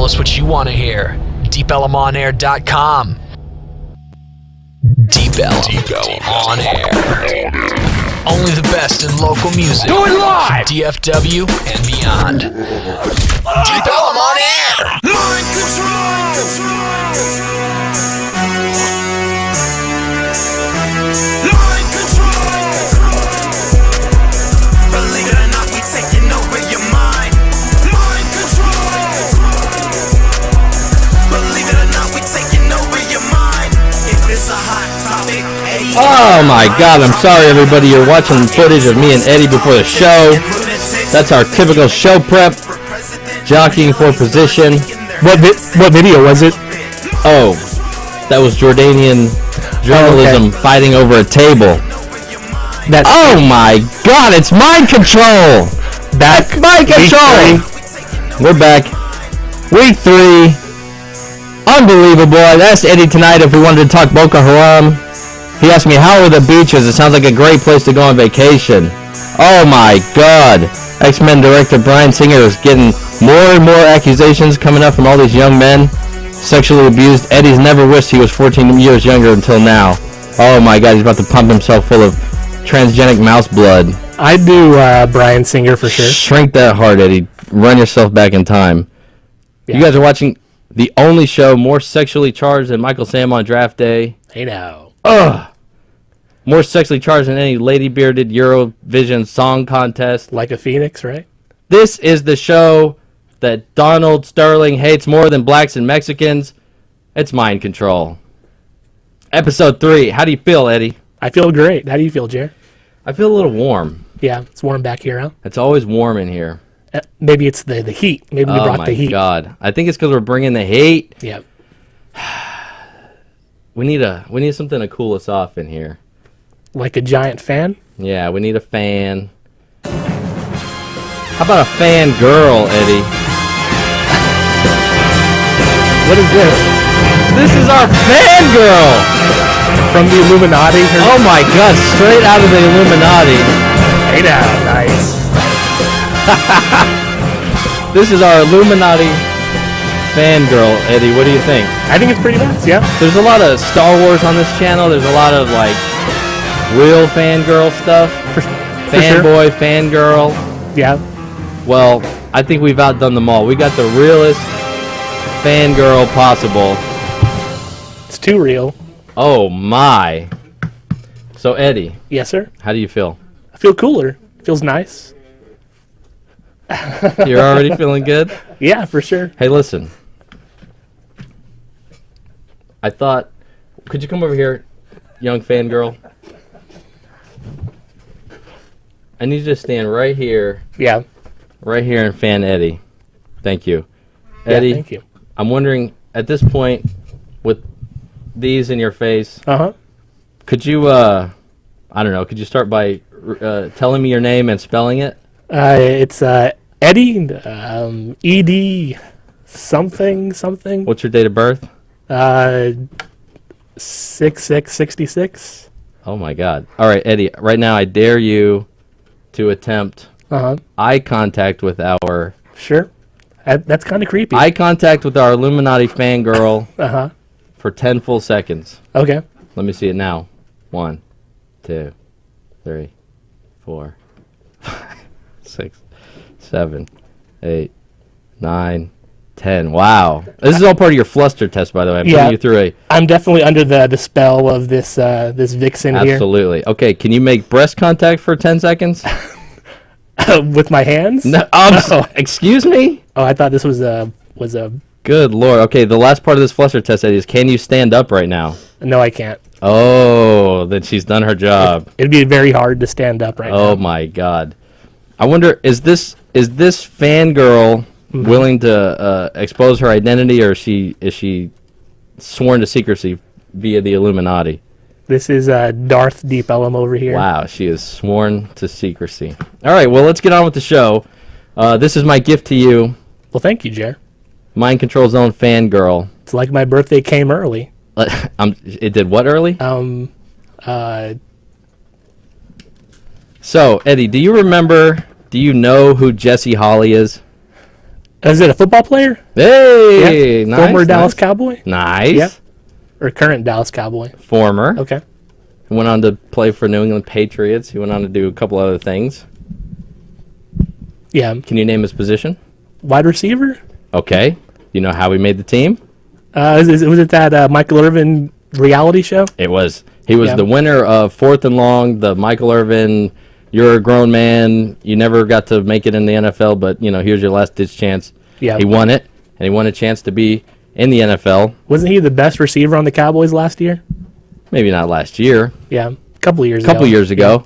Tell us what you want to hear. DeepEllumOnAir.com. Deep Ellum On Air. Only the best in local music. Do it live! DFW and beyond. Deep Ellum On Air. Mind control. Mind control. Believe it or not, we taking over your mind. Mind control. Believe it or not, we taking over your mind. If it's a hot topic, Eddie. Oh my God, I'm sorry everybody, you're watching footage of me and Eddie before the show. That's our typical show prep, jockeying for position. What video was it? Oh, that was Jordanian journalism fighting over a table. Oh my God, it's mind control! Back. Mind control! We're back. Week 3. Unbelievable. I asked Eddie tonight if we wanted to talk Boko Haram. He asked me how are the beaches. It sounds like a great place to go on vacation. Oh my God. X-Men director Bryan Singer is getting more and more accusations coming up from all these young men. Sexually abused. Eddie's never wished he was 14 years younger until now. Oh my God, he's about to pump himself full of transgenic mouse blood. I do Bryan Singer for sure. Shrink that heart, Eddie. Run yourself back in time. Yeah. You guys are watching the only show more sexually charged than Michael Sam on draft day. Hey now. Ugh. More sexually charged than any lady-bearded Eurovision song contest. Like a phoenix, right? This is the show that Donald Sterling hates more than blacks and Mexicans. It's Mind Control. Episode 3. How do you feel, Eddie? I feel great. How do you feel, Jer? I feel a little warm. Yeah, it's warm back here, huh? It's always warm in here. Maybe it's the heat. Maybe we brought the heat. Oh, my God. I think it's because we're bringing the heat. Yeah. We need something to cool us off in here. Like a giant fan? Yeah, we need a fan. How about a fan girl, Eddie? What is this? This is our fan girl! From the Illuminati? Oh my God, straight out of the Illuminati. Hey now, nice. This is our Illuminati fangirl, Eddie. What do you think? I think it's pretty nice, yeah. There's a lot of Star Wars on this channel. There's a lot of, like, real fangirl stuff. Fanboy, sure. fangirl. Yeah. Well, I think we've outdone them all. We got the realest fangirl possible. It's too real. Oh, my. So, Eddie. Yes, sir? How do you feel? I feel cooler. Feels nice. You're already feeling good? Yeah, for sure. Hey, listen. I thought, could you come over here, young fangirl? I need you to stand right here. Yeah. Right here and fan Eddie. Thank you. Eddie, yeah, thank you. I'm wondering, at this point, with these in your face, could you, I don't know, could you start by telling me your name and spelling it? It's Eddie, E-D something. What's your date of birth? 6/6/66. Oh, my God. All right, Eddie, right now I dare you to attempt eye contact with our... Sure. That's kind of creepy. Eye contact with our Illuminati fangirl for 10 full seconds. Okay. Let me see it now. 1, 2, 3, 4, 5, 6, 7, 8, 9, 10. Wow. This is all part of your fluster test, by the way. I'm putting you through I'm definitely under the spell of this this vixen here. Absolutely. Okay, can you make breast contact for 10 seconds? With my hands? No, excuse me? Oh, I thought this was a... Good Lord. Okay, the last part of this fluster test, Eddie, is can you stand up right now? No, I can't. Oh, then she's done her job. It'd be very hard to stand up right now. Oh, my God. I wonder, is this fangirl willing to expose her identity, or is she sworn to secrecy via the Illuminati? This is Darth Deep Ellum over here. Wow, she is sworn to secrecy. All right, well, let's get on with the show. This is my gift to you. Well, thank you, Jer. Mind Control Zone fangirl. It's like my birthday came early. It did what early? So, Eddie, do you know who Jesse Holly is? Is it a football player? Hey, nice. Former Dallas nice. Cowboy? Nice. Yeah. Or current Dallas Cowboy? Former. Okay. He went on to play for New England Patriots. He went on to do a couple other things. Yeah. Can you name his position? Wide receiver? Okay. You know how he made the team? Was it that Michael Irvin reality show? It was. He was Yeah. the winner of 4th and Long, the Michael Irvin, you're a grown man, you never got to make it in the NFL, but, here's your last-ditch chance. Yeah. He won it, and he won a chance to be in the NFL. Wasn't he the best receiver on the Cowboys last year? Maybe not last year. Yeah. A couple of years A ago. couple years ago.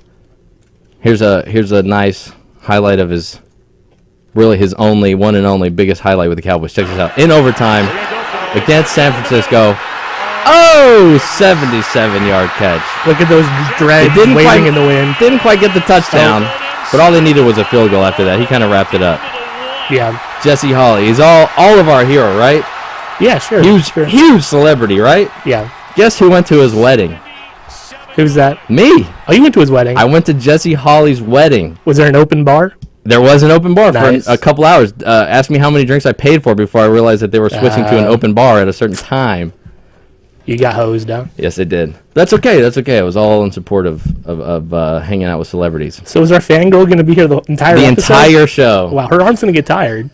Here's a nice highlight of his only, one and only, biggest highlight with the Cowboys. Check this out. In overtime, against San Francisco. Oh, 77-yard catch. Look at those dreads waving in the wind. Didn't quite get the touchdown, but all they needed was a field goal after that. He kind of wrapped it up. Yeah. Jesse Hawley. He's all of our hero, right? Yeah, sure. Huge celebrity, right? Yeah. Guess who went to his wedding? Who's that? Me. Oh, you went to his wedding. I went to Jesse Hawley's wedding. Was there an open bar? There was an open bar Nice. for a couple hours. Asked me how many drinks I paid for before I realized that they were switching to an open bar at a certain time. You got hosed, huh? Yes, it did. That's okay. That's okay. I was all in support of hanging out with celebrities. So is our fangirl going to be here the entire The episode? entire show. Wow, her arm's going to get tired.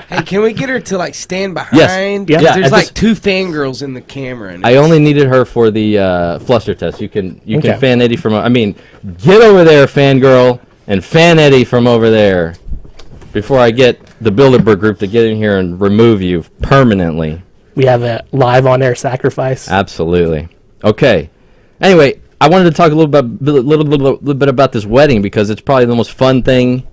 Hey, can we get her to stand behind? Yes. Yeah. Yeah, There's I just- 2 fangirls in the camera. And I only needed her for the fluster test. You can Okay. fan Eddie from. Get over there, fangirl, and fan Eddie from over there. Before I get the Bilderberg group to get in here and remove you permanently. We have a live on-air sacrifice. Absolutely. Okay. Anyway, I wanted to talk a little bit about this wedding because it's probably the most fun thing,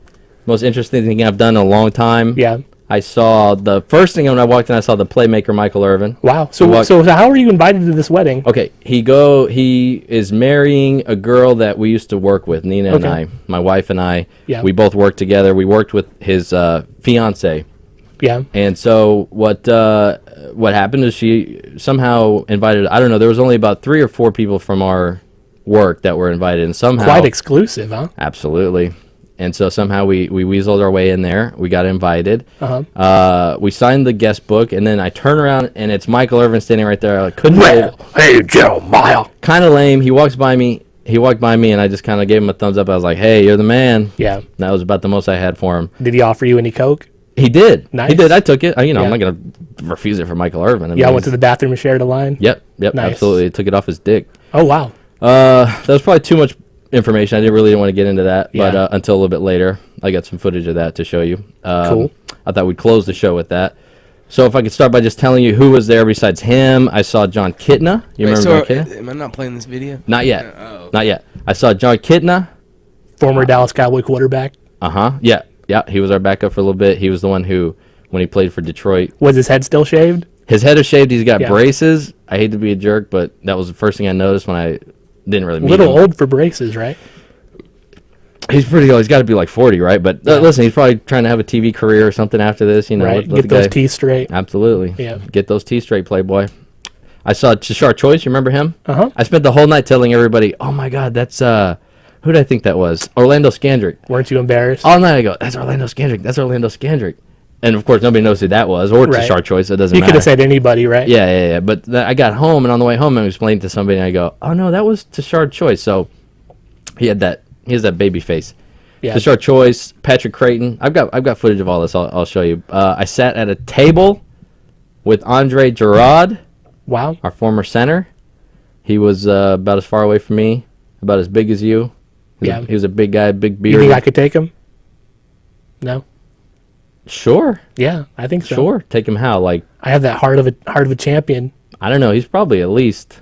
most interesting thing I've done in a long time. Yeah. I saw the first thing when I walked in, I saw the playmaker Michael Irvin. Wow. So how are you invited to this wedding? Okay, he is marrying a girl that we used to work with, Nina and I, my wife and I. Yeah. We both worked together. We worked with his fiance. Yeah. And so what happened is she somehow invited, I don't know, there was only about 3 or 4 people from our work that were invited, and somehow Quite exclusive, huh? absolutely. And so somehow we weaseled our way in there. We got invited. Uh-huh. We signed the guest book, and then I turn around, and it's Michael Irvin standing right there. I couldn't Hey, Jeremiah. kind of lame. He walked by me, and I just kind of gave him a thumbs up. I was like, hey, you're the man. Yeah. And that was about the most I had for him. Did he offer you any Coke? He did. Nice. He did. I took it. I'm Yeah. not going to refuse it for Michael Irvin. Yeah, I went to the bathroom and shared a line. Yep, Nice. absolutely. Took it off his dick. Oh, wow. That was probably too much information. I didn't really want to get into that, Yeah. but until a little bit later, I got some footage of that to show you. Cool. I thought we'd close the show with that. So if I could start by just telling you who was there besides him, I saw John Kitna. You remember John Kitna? Am I not playing this video? Not yet. Oh. Not yet. I saw John Kitna. Former Dallas Cowboy quarterback. Uh-huh. Yeah. He was our backup for a little bit. He was the one who, when he played for Detroit, Was his head still shaved? his head is shaved. He's got Yeah. braces. I hate to be a jerk, but that was the first thing I noticed when I didn't really A meet little him. old for braces, right? He's pretty old. He's got to be like 40, right? But Yeah. listen, he's probably trying to have a TV career or something after this. Right. let Get the those guy- teeth straight. Absolutely. Yeah. Get those teeth straight, Playboy. I saw Tashar Choice. You remember him? Uh-huh. I spent the whole night telling everybody, "Oh my God, that's who did I think that was? Orlando Scandrick." Weren't you embarrassed? All night I go, "That's Orlando Scandrick. That's Orlando Scandrick." And of course, nobody knows who that was, or Right. Tashar Choice. It doesn't You matter. could have said anybody, right? Yeah. But I got home, and on the way home, I explained to somebody, and I go, "Oh no, that was Tashar Choice." So he has that baby face. Yeah. Tashar Choice, Patrick Creighton. I've got footage of all this. I'll show you. I sat at a table with Andre Gerard, Wow. our former center. He was about as far away from me, about as big as you. Yeah. He was a big guy, big You beard. think I could take him? No. Sure, Yeah, I think so. sure. Take him how? Like, I have that heart of a champion. I don't know. He's probably at least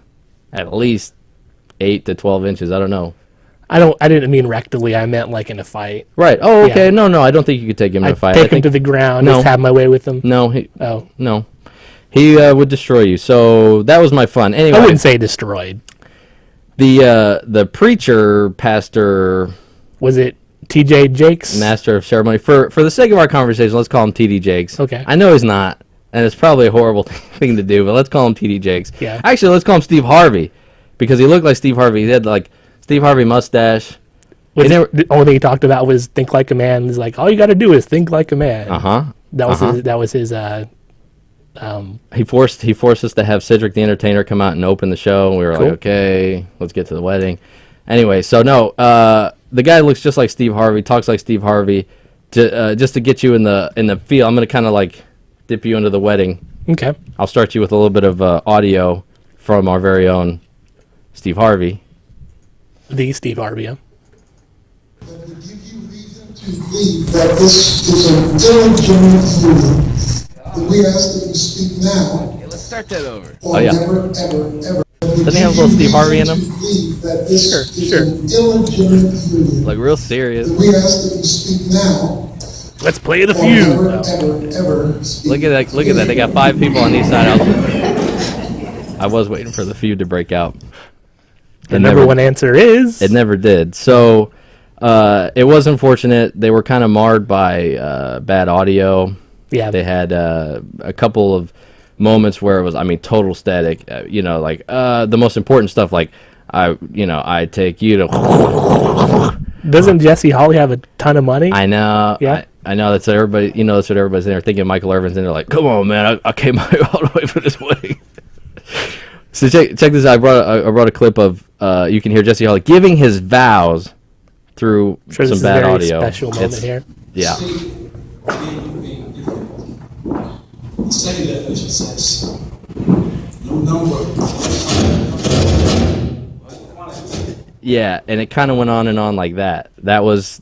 8 to 12 inches. I don't know. I didn't mean rectally. I meant like in a fight. Right. Oh, okay. Yeah. No. I don't think you could take him in a I'd fight. take him to the ground. No. Just have my way with him. No. Oh, No. He would destroy you. So that was my fun. Anyway, I wouldn't say destroyed. the preacher, pastor, Was it T.J. Jakes? master of ceremony, for the sake of our conversation, let's call him TD Jakes. Okay. I know he's not, and it's probably a horrible thing to do, but let's call him TD Jakes. Yeah. Actually, let's call him Steve Harvey, because he looked like Steve Harvey. He had like Steve Harvey mustache. Was He it, the only thing he talked about was think like a man. He's like, all you got to do is think like a man. Uh-huh. That was Uh-huh. that was his. He forced us to have Cedric the Entertainer come out and open the show. And we were Cool. like, okay, let's get to the wedding. Anyway, so no, the guy looks just like Steve Harvey, talks like Steve Harvey. Just to get you in the feel, I'm gonna kind of like dip you into the wedding. Okay. I'll start you with a little bit of audio from our very own Steve Harvey. The Steve Harvey. Yeah. That would give you reason to believe that this is an illegitimate union. And we ask that you speak now. Okay, let's start that over. Or yeah. never, ever. Doesn't he have a little Steve Harvey in him? That this Sure, is sure. an illegitimate union. Like real serious. And we ask that you speak now. Let's play the Or feud. never, ever speak. Look at that! Look at that! They got 5 people on each side. I was waiting for the feud to break out. The number one answer is. It never did. So it was unfortunate. They were kind of marred by bad audio. Yeah. They had a couple of moments where it was, I mean, total static. Like the most important stuff, like I take you to. Doesn't Jesse Holly have a ton of money? I know. Yeah. I know. That's what everybody. That's what everybody's in there thinking. Michael Irvin's in there, like, come on, man! I came out all the way for this wedding. So check this out. I brought a clip of you can hear Jesse Holly giving his vows through I'm sure some this is a bad very audio. special moment It's- here. Yeah. The second definition says, no number. Yeah, and it kind of went on and on like that. That was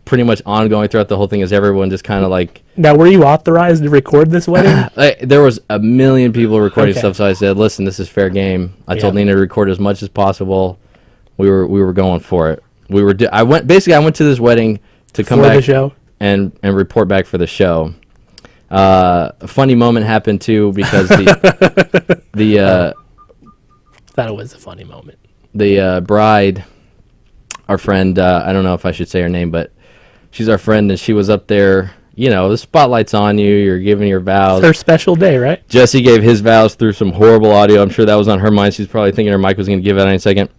pretty much ongoing throughout the whole thing. As everyone just kind of like. Now, were you authorized to record this wedding? There was a million people recording Okay. stuff, so I said, "Listen, this is fair game." I told Yeah. Nina to record as much as possible. We were going for it. I went to this wedding to come For back the show? and report back for the show. A funny moment happened too because the Thought it was a funny moment. the bride, our friend, I don't know if I should say her name, but she's our friend, and she was up there. The spotlight's on you. You're giving your vows. Her special day, right? Jesse gave his vows through some horrible audio. I'm sure that was on her mind. She's probably thinking her mic was going to give out any second.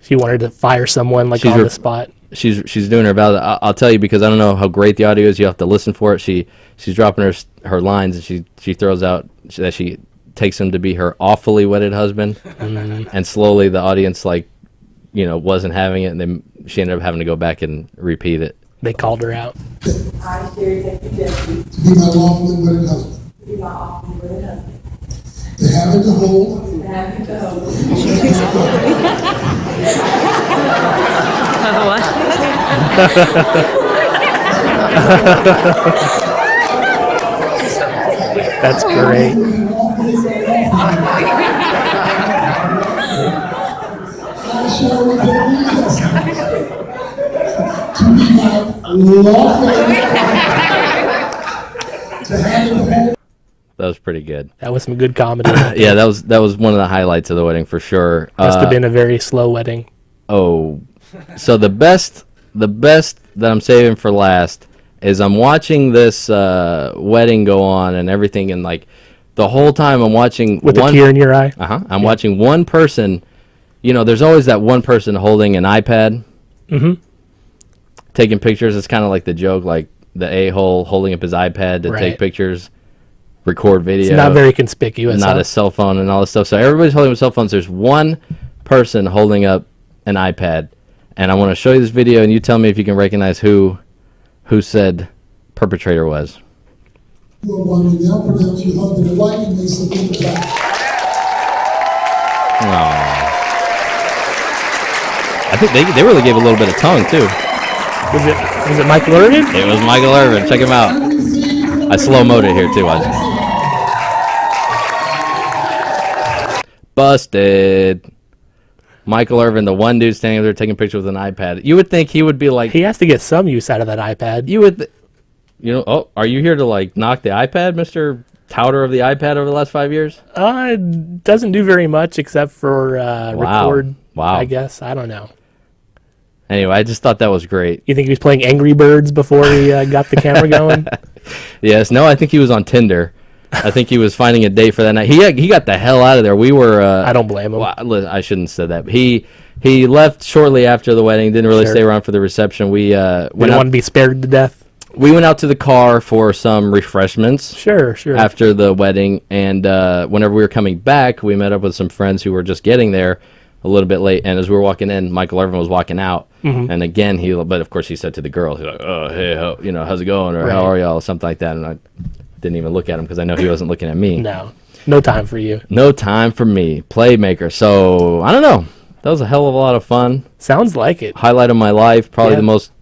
She wanted to fire someone like She's on re- the spot. She's doing her vows. I'll tell you because I don't know how great the audio is. You have to listen for it. She's dropping her lines, and she throws out that she takes him to be her awfully wedded husband, and slowly the audience wasn't having it, and then she ended up having to go back and repeat it. They called her out. I, Sherry Texas Jesse, To be my lawfully wedded husband. to be my awfully wedded husband, To have and to hold. and have you to hold That's great. I shall report these to be my lawfully to have and to hold. That was pretty good. That was some good comedy. Yeah, that was one of the highlights of the wedding for sure. Must have been a very slow wedding. Oh, so the best that I'm saving for last is I'm watching this wedding go on and everything, and like the whole time I'm watching With a tear in your eye. I'm watching one person. There's always that one person holding an iPad, taking pictures. It's kind of like the joke, like the a-hole holding up his iPad to Right. take pictures, record video. It's not very conspicuous. Not huh? a cell phone and all this stuff. So everybody's holding up cell phones. There's one person holding up an iPad, and I want to show you this video, and you tell me if you can recognize who said perpetrator was. You are one who now pronounce you husband and wife and may submit to that. Aww. I think they really gave a little bit of tongue too. Was it Michael Irvin? It was Michael Irvin. Check him out. I slow-moed it here too. Busted. Michael Irvin, the one dude standing there taking pictures with an iPad. You would think he would be like. He has to get some use out of that iPad. You would. Oh, are you here to like knock the iPad, Mr. Touter of the iPad over the last 5 years? It doesn't do very much except for record. Wow. I guess. I don't know. Anyway, I just thought that was great. You think he was playing Angry Birds before he got the camera going? Yes. No, I think he was on Tinder. I think he was finding a date for that night. He got the hell out of there. We were. I don't blame him. Well, I shouldn't have said that. He left shortly after the wedding. Didn't really Sure. stay around for the reception. We We went don't out. want to be spared to death. we went out to the car for some refreshments. Sure. After the wedding, and whenever we were coming back, we met up with some friends who were just getting there a little bit late. And as we were walking in, Michael Irvin was walking out, and again but of course he said to the girl, he's like, "Oh, hey, how's it going?" or "How are y'all?" or something like that. And I didn't even look at him because I know he wasn't looking at me. No time for you. No time for me, playmaker. So I don't know. That was a hell of a lot of fun. Sounds like it. Highlight of my life, probably the most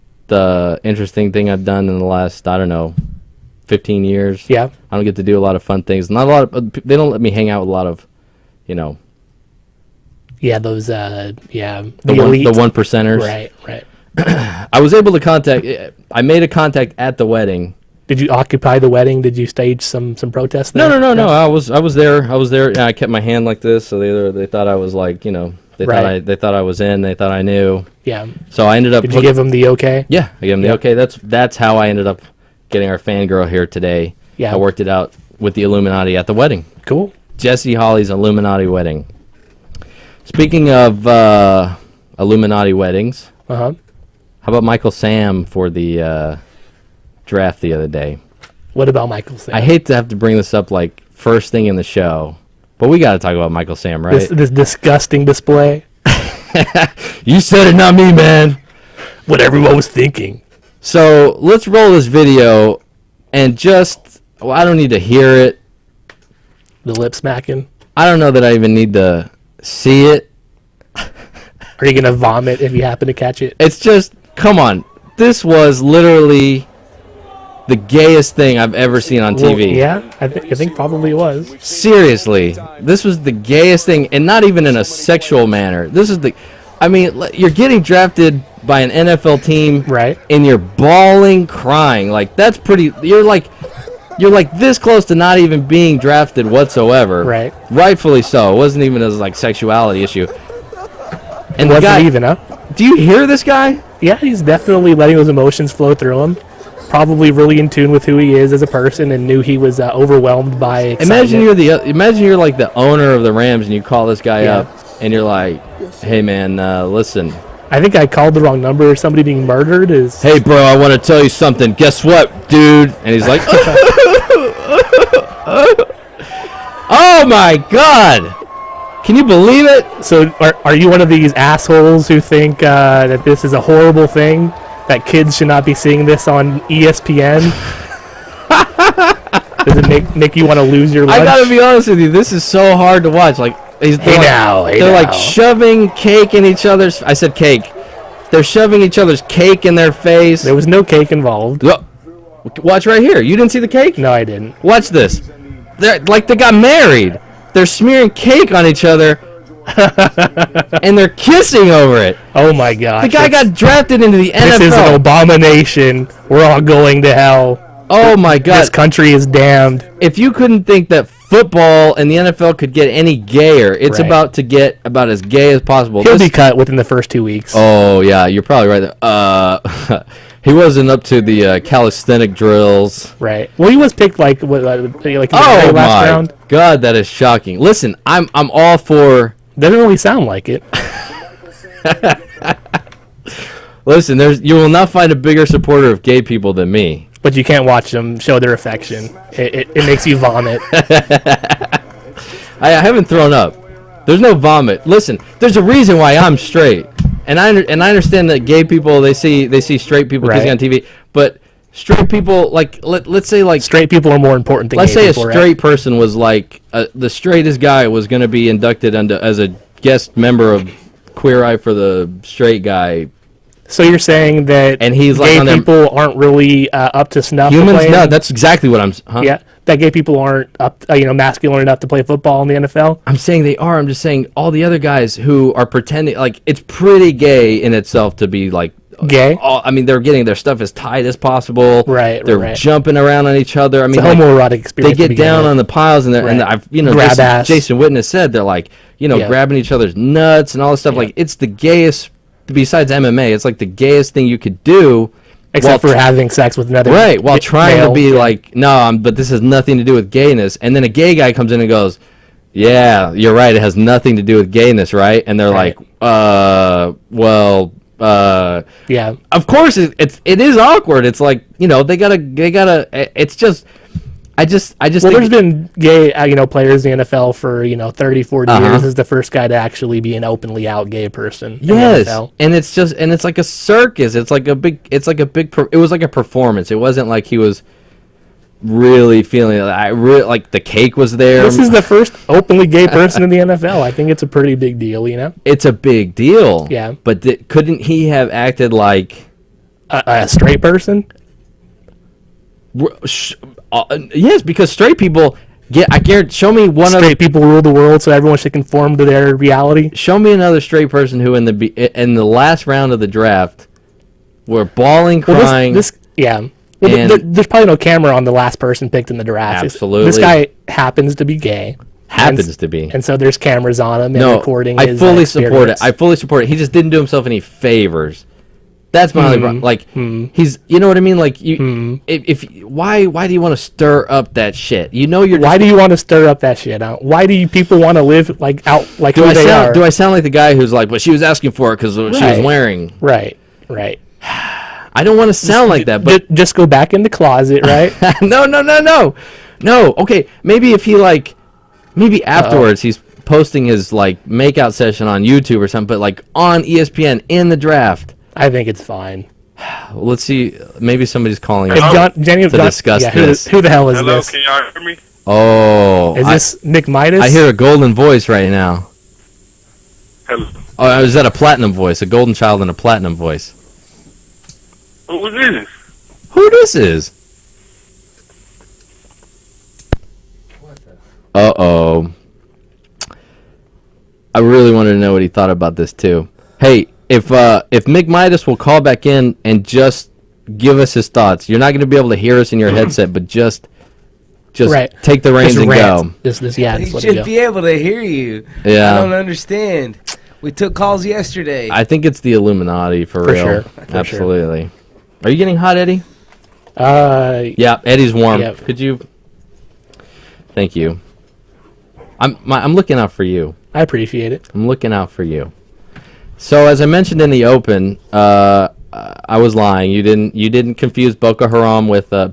interesting thing I've done in the last 15 years. Yeah. I don't get to do a lot of fun things. Not a lot of. They don't let me hang out with a lot of, Yeah, those. The elite. The 1%ers. Right. I was able to contact. I made a contact at the wedding. Did you occupy the wedding? Did you stage some protests there? No. I was there. Yeah, I kept my hand like this, so they thought I was like, they thought I was in. They thought I knew. Yeah. So I ended up. Did you give them the okay? Yeah, I gave them the okay. That's how I ended up getting our fangirl here today. Yeah. I worked it out with the Illuminati at the wedding. Cool. Jesse Holly's Illuminati wedding. Speaking of Illuminati weddings, how about Michael Sam for the draft the other day? What about Michael Sam? I hate to have to bring this up like first thing in the show, but we got to talk about Michael Sam, right? This disgusting display. You said it, not me, man. What everyone was thinking. So let's roll this video and I don't need to hear it. The lip smacking. I don't know that I even need to see it. Are you going to vomit if you happen to catch it? It's just, come on. This was literally the gayest thing I've ever seen on TV. Well, yeah, I think probably it was. Seriously. This was the gayest thing, and not even in a sexual manner. You're getting drafted by an NFL team, right? And you're bawling, crying. Like, that's pretty. You're like this close to not even being drafted whatsoever. Right. Rightfully so. It wasn't even a sexuality issue. And the guy, even, huh? Do you hear this guy? Yeah, he's definitely letting those emotions flow through him. Probably really in tune with who he is as a person, and knew he was overwhelmed by excitement. Imagine you're like the owner of the Rams, and you call this guy up, and you're like, "Hey man, listen. I think I called the wrong number. Somebody being murdered is." Hey bro, I want to tell you something. Guess what, dude? And he's like, "Oh my god, can you believe it?" So are you one of these assholes who think that this is a horrible thing? That kids should not be seeing this on ESPN? Does it make you want to lose your lunch? I gotta be honest with you, this is so hard to watch. Like, they're like shoving cake in each other's. I said cake. They're shoving each other's cake in their face. There was no cake involved. Watch right here. You didn't see the cake? No, I didn't. Watch this. They got married. They're smearing cake on each other. And they're kissing over it. Oh my god! The guy got drafted into the NFL. This is an abomination. We're all going to hell. Oh my god! This country is damned. If you couldn't think that football and the NFL could get any gayer, it's about to get about as gay as possible. He'll be cut within the first 2 weeks. Oh yeah, you're probably right there. He wasn't up to the calisthenic drills. Right. Well, he was picked like in the last round. God, that is shocking. Listen, I'm all for. Doesn't really sound like it. Listen, you will not find a bigger supporter of gay people than me. But you can't watch them show their affection. It makes you vomit. I haven't thrown up. There's no vomit. Listen, there's a reason why I'm straight, and I understand that gay people they see straight people kissing on TV, but straight people let's say straight people are more important than let's gay say people, a straight person was the straightest guy was going to be inducted as a guest member of Queer Eye for the Straight Guy. So you're saying that and he's gay people aren't really up to snuff? Humans, no, that's exactly what I'm. Huh? Yeah, that gay people aren't up, masculine enough to play football in the NFL. I'm saying they are. I'm just saying all the other guys who are pretending it's pretty gay in itself to be gay. They're getting their stuff as tight as possible. Right. They're jumping around on each other. It's a homoerotic experience. They get down on the piles and grab ass. Jason Witness said they're grabbing each other's nuts and all this stuff. Yeah. It's the gayest. Besides MMA, it's the gayest thing you could do, except for having sex with another. Right, while trying to be but this has nothing to do with gayness. And then a gay guy comes in and goes, "Yeah, you're right. It has nothing to do with gayness, right?" And they're well, Yeah. Of course, it is awkward. It's like, they gotta. It's just. I just. Well, think there's been gay, players in the NFL for 30, 40 years. This is the first guy to actually be an openly out gay person. In yes, the NFL. and it's like a circus. It was like a performance. It wasn't like he was really feeling. Like the cake was there. This is the first openly gay person in the NFL. I think it's a pretty big deal. It's a big deal. Yeah, but couldn't he have acted like a straight person? Yes, because straight people I guarantee. Show me one straight people rule the world, so everyone should conform to their reality. Show me another straight person who in the last round of the draft were bawling, crying. There's probably no camera on the last person picked in the draft. Absolutely, this guy happens to be gay. And so there's cameras on him and recording. I fully support it. He just didn't do himself any favors. That's my only problem. Like he's, you know what I mean? Like why do you want to stir up that shit? Why do you want to stir up that shit? Why do people want to live like out like who they are? Do I sound like the guy who's like, well, she was asking for it because she was wearing? Right. I don't want to sound like that, but just go back in the closet, right? No. Okay, maybe if he maybe afterwards he's posting his makeout session on YouTube or something, but on ESPN in the draft. I think it's fine. Well, let's see. Maybe somebody's calling Jenny to discuss this. Who the hell is Hello, this? can y'all hear me? Oh. Is this Nick Midas? I hear a golden voice right now. Hello. Oh, is that a platinum voice? A golden child and a platinum voice. Who is this? Who this is? Uh-oh. I really wanted to know what he thought about this, too. Hey, if Mick Midas will call back in and just give us his thoughts, you're not going to be able to hear us in your headset, but just take the reins and go. He should be able to hear you. Yeah. I don't understand. We took calls yesterday. I think it's the Illuminati for real. Sure. Absolutely. Sure. Are you getting hot, Eddie? Yeah, Eddie's warm. Yep. Could you? Thank you. I'm looking out for you. I appreciate it. I'm looking out for you. So as I mentioned in the open, I was lying. You didn't confuse Boko Haram with a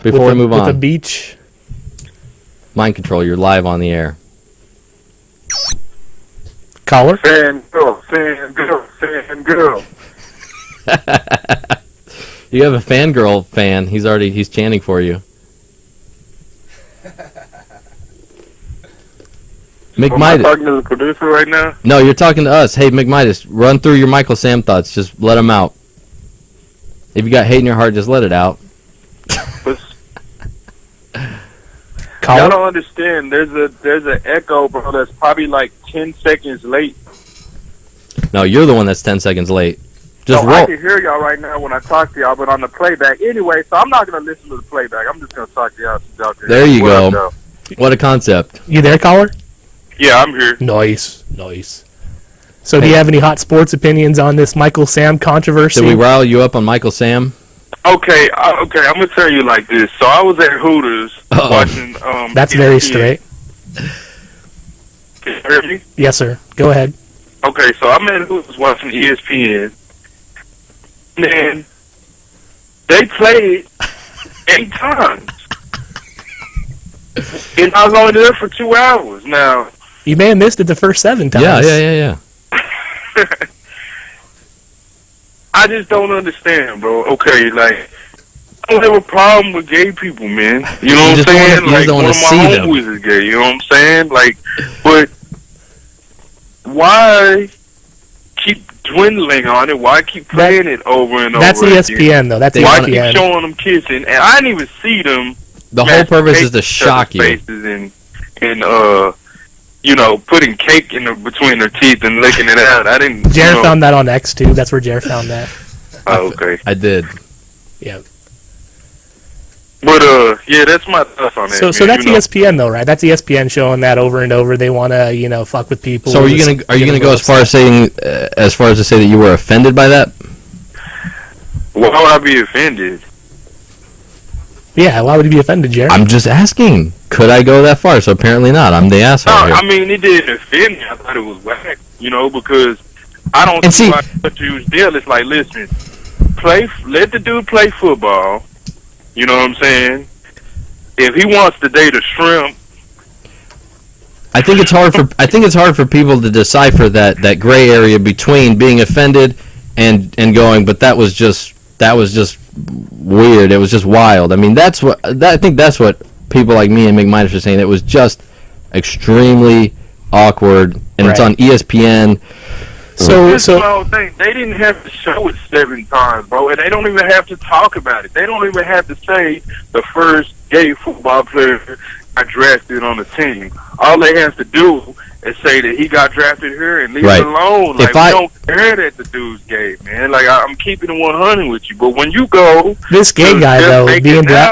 before we move on. With a beach. Mind control. You're live on the air. Caller. Fangirl. You have a fangirl fan. He's chanting for you. Mick Midas. Am I talking to the producer right now? No, you're talking to us. Hey, Mick Midas, run through your Michael Sam thoughts. Just let them out. If you got hate in your heart, just let it out. Y'all don't understand. There's an echo, bro. That's probably 10 seconds late. No, you're the one that's 10 seconds late. Just roll. I can hear y'all right now when I talk to y'all, but on the playback anyway. So I'm not gonna listen to the playback. I'm just gonna talk to y'all. There you go. What a concept. You there, caller? Yeah, I'm here. Nice. So, do you have any hot sports opinions on this Michael Sam controversy? Did we rile you up on Michael Sam? Okay. I'm gonna tell you like this. So I was at Hooters watching. That's ESPN. very straight. Can you hear me? Yes, sir. Go ahead. Okay, so I'm at Hooters watching ESPN, and they played 8 times, and I was only there for 2 hours. Now you may have missed it the first 7 times. Yeah. I just don't understand, bro. Okay, I don't have a problem with gay people, man. You know what I'm saying? One of my homeboys is gay. You know what I'm saying? But why keep dwindling on it? Why keep playing it over and over? That's ESPN, though. That's why ESPN. keep showing them kissing? And I didn't even see them. The whole purpose is to shock you. And putting cake between their teeth and licking it out. I didn't. Jared found that on X too. That's where Jared found that. Oh, okay. I did. Yeah. But that's my thoughts on that. So that's ESPN though, right? That's ESPN showing that over and over. They want to, fuck with people. So are you gonna go as far as to say that you were offended by that? Why would I be offended? Yeah, why would he be offended, Jared? I'm just asking. Could I go that far? So apparently not. I'm the asshole here. I mean, it didn't offend me. I thought it was whack, because I don't see why such a huge deal. It's like, listen, let the dude play football. You know what I'm saying? If he wants to date a shrimp, I think it's hard for people to decipher that gray area between being offended and going, but that was just weird. It was just wild. I mean, I think that's what people like me and McMinus are saying. It was just extremely awkward, and It's on ESPN. So they didn't have to show it 7 times, bro, and they don't even have to talk about it. They don't even have to say the first gay football player got drafted on the team. All they have to do is say that he got drafted here and leave it alone. Like, we don't care that the dude's gay, man. Like, I'm keeping it 100 with you. But when you go... This gay guy, though,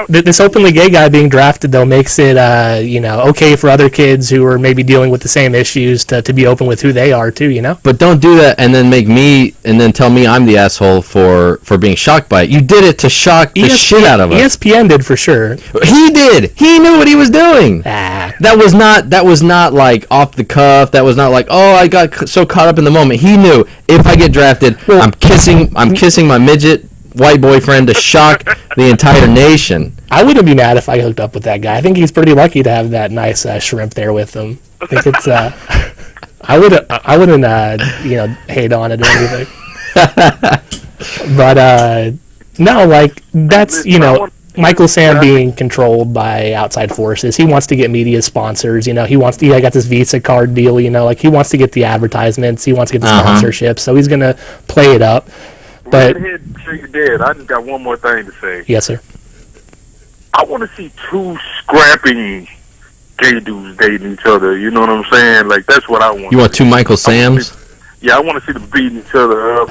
this openly gay guy being drafted, though, makes it, okay for other kids who are maybe dealing with the same issues to be open with who they are, too, But don't do that and then tell me I'm the asshole for being shocked by it. You did it to shock the shit out of us. ESPN did, for sure. He did! He knew what he was doing! That was not like, off the cuff. That was not like, oh, I got so caught up in the moment. He knew, if I get drafted, I'm kissing my midget white boyfriend to shock the entire nation. I wouldn't be mad if I hooked up with that guy. I think he's pretty lucky to have that nice shrimp there with him. I think it's I wouldn't hate on it or anything. But no, like, that's Michael Sam being controlled by outside forces. He wants to get media sponsors. He got this Visa card deal. Like, he wants to get the advertisements. He wants to get the sponsorships. So he's gonna play it up. But you did. I just got one more thing to say. Yes, sir. I want to see 2 scrapping gay dudes dating each other. You know what I'm saying? Like, that's what I want. You want 2 Michael Sams? I want to see them beating each other up.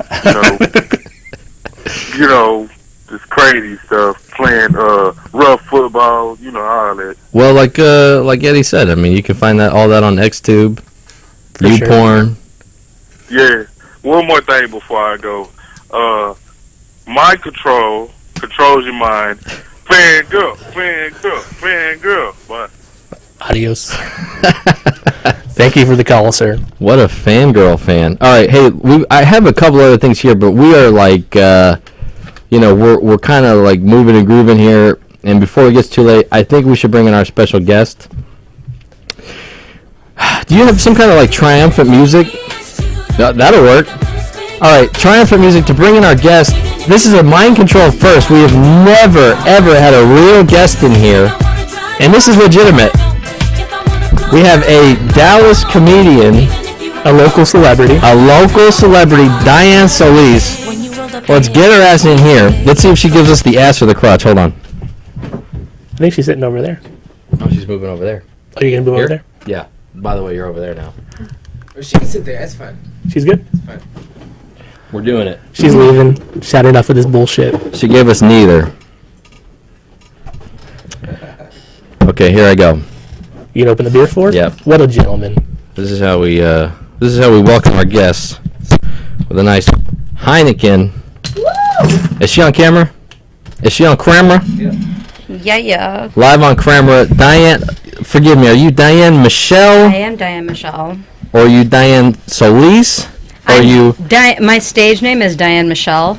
Just crazy stuff, playing rough football, all that. Well, like Eddie said, I mean, you can find all that on XTube, YouPorn. Yeah. One more thing before I go. Mind control controls your mind. Fangirl. Bye. Adios. Thank you for the call, sir. What a Fangirl fan. All right, hey, I have a couple other things here, but we are like... we're kind of like moving and grooving here, and before it gets too late, I think we should bring in our special guest. Do you have some kind of like triumphant music? That'll work. All right, triumphant music to bring in our guest. This is a mind control first. We have never, ever had a real guest in here, and this is legitimate. We have a Dallas comedian, a local celebrity, Diane Solis. Let's get her ass in here. Let's see if she gives us the ass or the crotch. Hold on. I think she's sitting over there. Oh, she's moving over there. Are you going to move over there? Yeah. By the way, you're over there now. She can sit there. That's fine. She's good? That's fine. We're doing it. She's leaving. She's had enough of this bullshit. She gave us neither. Okay, here I go. You can open the beer for her? Yep. What a gentleman. This is how we welcome our guests with a nice Heineken. Woo! Is she on camera? Is she on camera? Yeah. Live on camera. Diane, forgive me, are you Diane Michelle? I am Diane Michelle. Or are you Diane Solis? My stage name is Diane Michelle.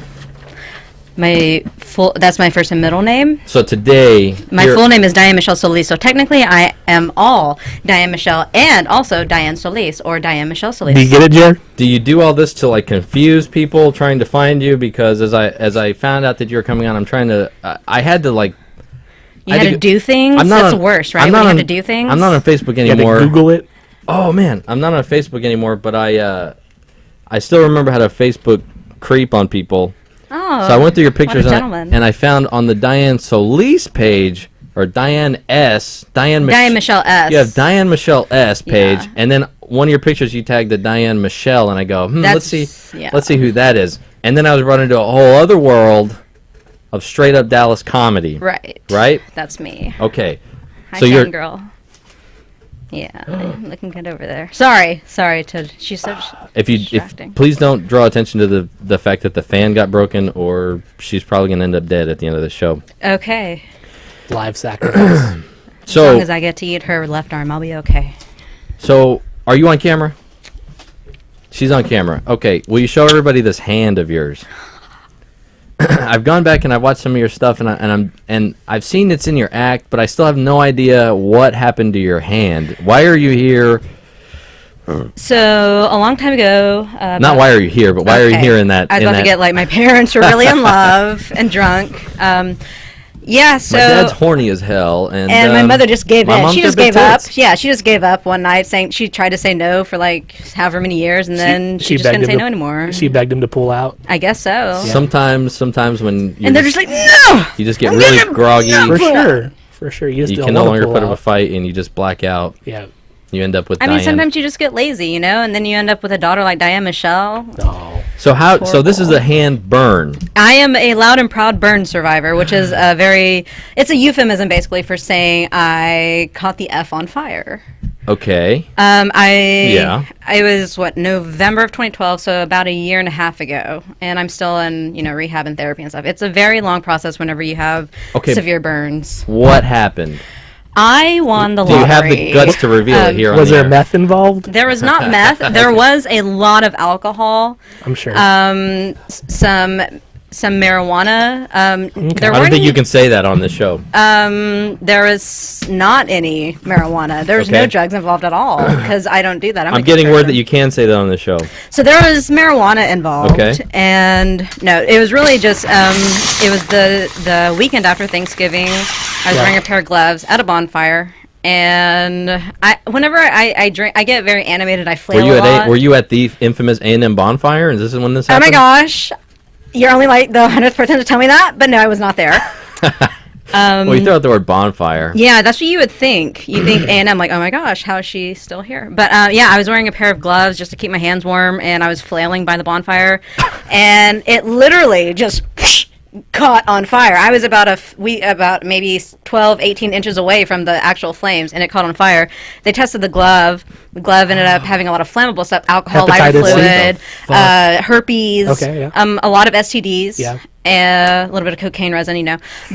That's my first and middle name. So today... My full name is Diane Michelle Solis, so technically I am all Diane Michelle and also Diane Solis, or Diane Michelle Solis. Do you get it, Jared? Do you do all this to, like, confuse people trying to find you? Because as I found out that you were coming on, I'm trying to... I had to, like... You had to do things? That's the worst, right? When you have to do things? I'm not on Facebook anymore. You had to Google it? Oh, man. I'm not on Facebook anymore, but I still remember how to Facebook creep on people. Oh, so I went through your pictures and I found on the Diane Solis page, or Diane Michelle S. You have Diane Michelle S page, and then one of your pictures you tagged the Diane Michelle, and I go, let's see who that is. And then I was brought into a whole other world of straight up Dallas comedy. Right? That's me. Okay. Hi, so you're girl. Yeah, I'm looking good over there. Sorry to. She's so distracting. Please don't draw attention to the fact that the fan got broken, or she's probably gonna end up dead at the end of the show. Okay. live sacrifice. As long as I get to eat her left arm, I'll be okay. So, are you on camera? She's on camera. Okay, will you show everybody this hand of yours? I've gone back and I've watched some of your stuff, and I've seen it's in your act, but I still have no idea what happened to your hand. Why are you here? So a long time ago. Not why are you here, but why are you here in that? I was about to get like my parents were really in love and drunk. Yeah, so my dad's horny as hell, and my mother just gave in. She just gave up. Tits. Yeah, she just gave up one night, saying she tried to say no for like however many years, and then she just couldn't say no anymore. She begged him to pull out. I guess so. Yeah. Sometimes when and they're just like, no, you just get really groggy. For sure. You can no longer put up a fight, and you just black out. Yeah. You end up with. I Diane. mean, sometimes you just get lazy, and then you end up with a daughter like Diane Michelle. No. So this is a hand burn. I am a loud and proud burn survivor, which is it's a euphemism basically for saying I caught the F on fire. Okay. I was November of 2012, so about a year and a half ago, and I'm still in rehab and therapy and stuff. It's a very long process whenever you have severe burns. What happened? I won the lottery. Do you have the guts to reveal it here? Was there meth involved? There was not meth. There was a lot of alcohol. I'm sure. Some marijuana. I don't think you can say that on this show. There was not any marijuana. There was no drugs involved at all because I don't do that. I'm getting word that you can say that on the show. So there was marijuana involved. Okay. And no, it was really just it was the weekend after Thanksgiving. I was wearing a pair of gloves at a bonfire. And whenever I drink, I get very animated. I flail a lot. Were you at the infamous A&M bonfire? Is this when this happened? Oh my gosh. You're only like the 100th person to tell me that, but no, I was not there. Well, you throw out the word bonfire. Yeah, that's what you would think. You think A&M, like, oh my gosh, how is she still here? But I was wearing a pair of gloves just to keep my hands warm, and I was flailing by the bonfire, and it literally just caught on fire. I was about maybe 12, 18 inches away from the actual flames, and it caught on fire. They tested the glove. The glove ended up having a lot of flammable stuff, alcohol, lighter fluid, herpes, a lot of STDs, a little bit of cocaine resin,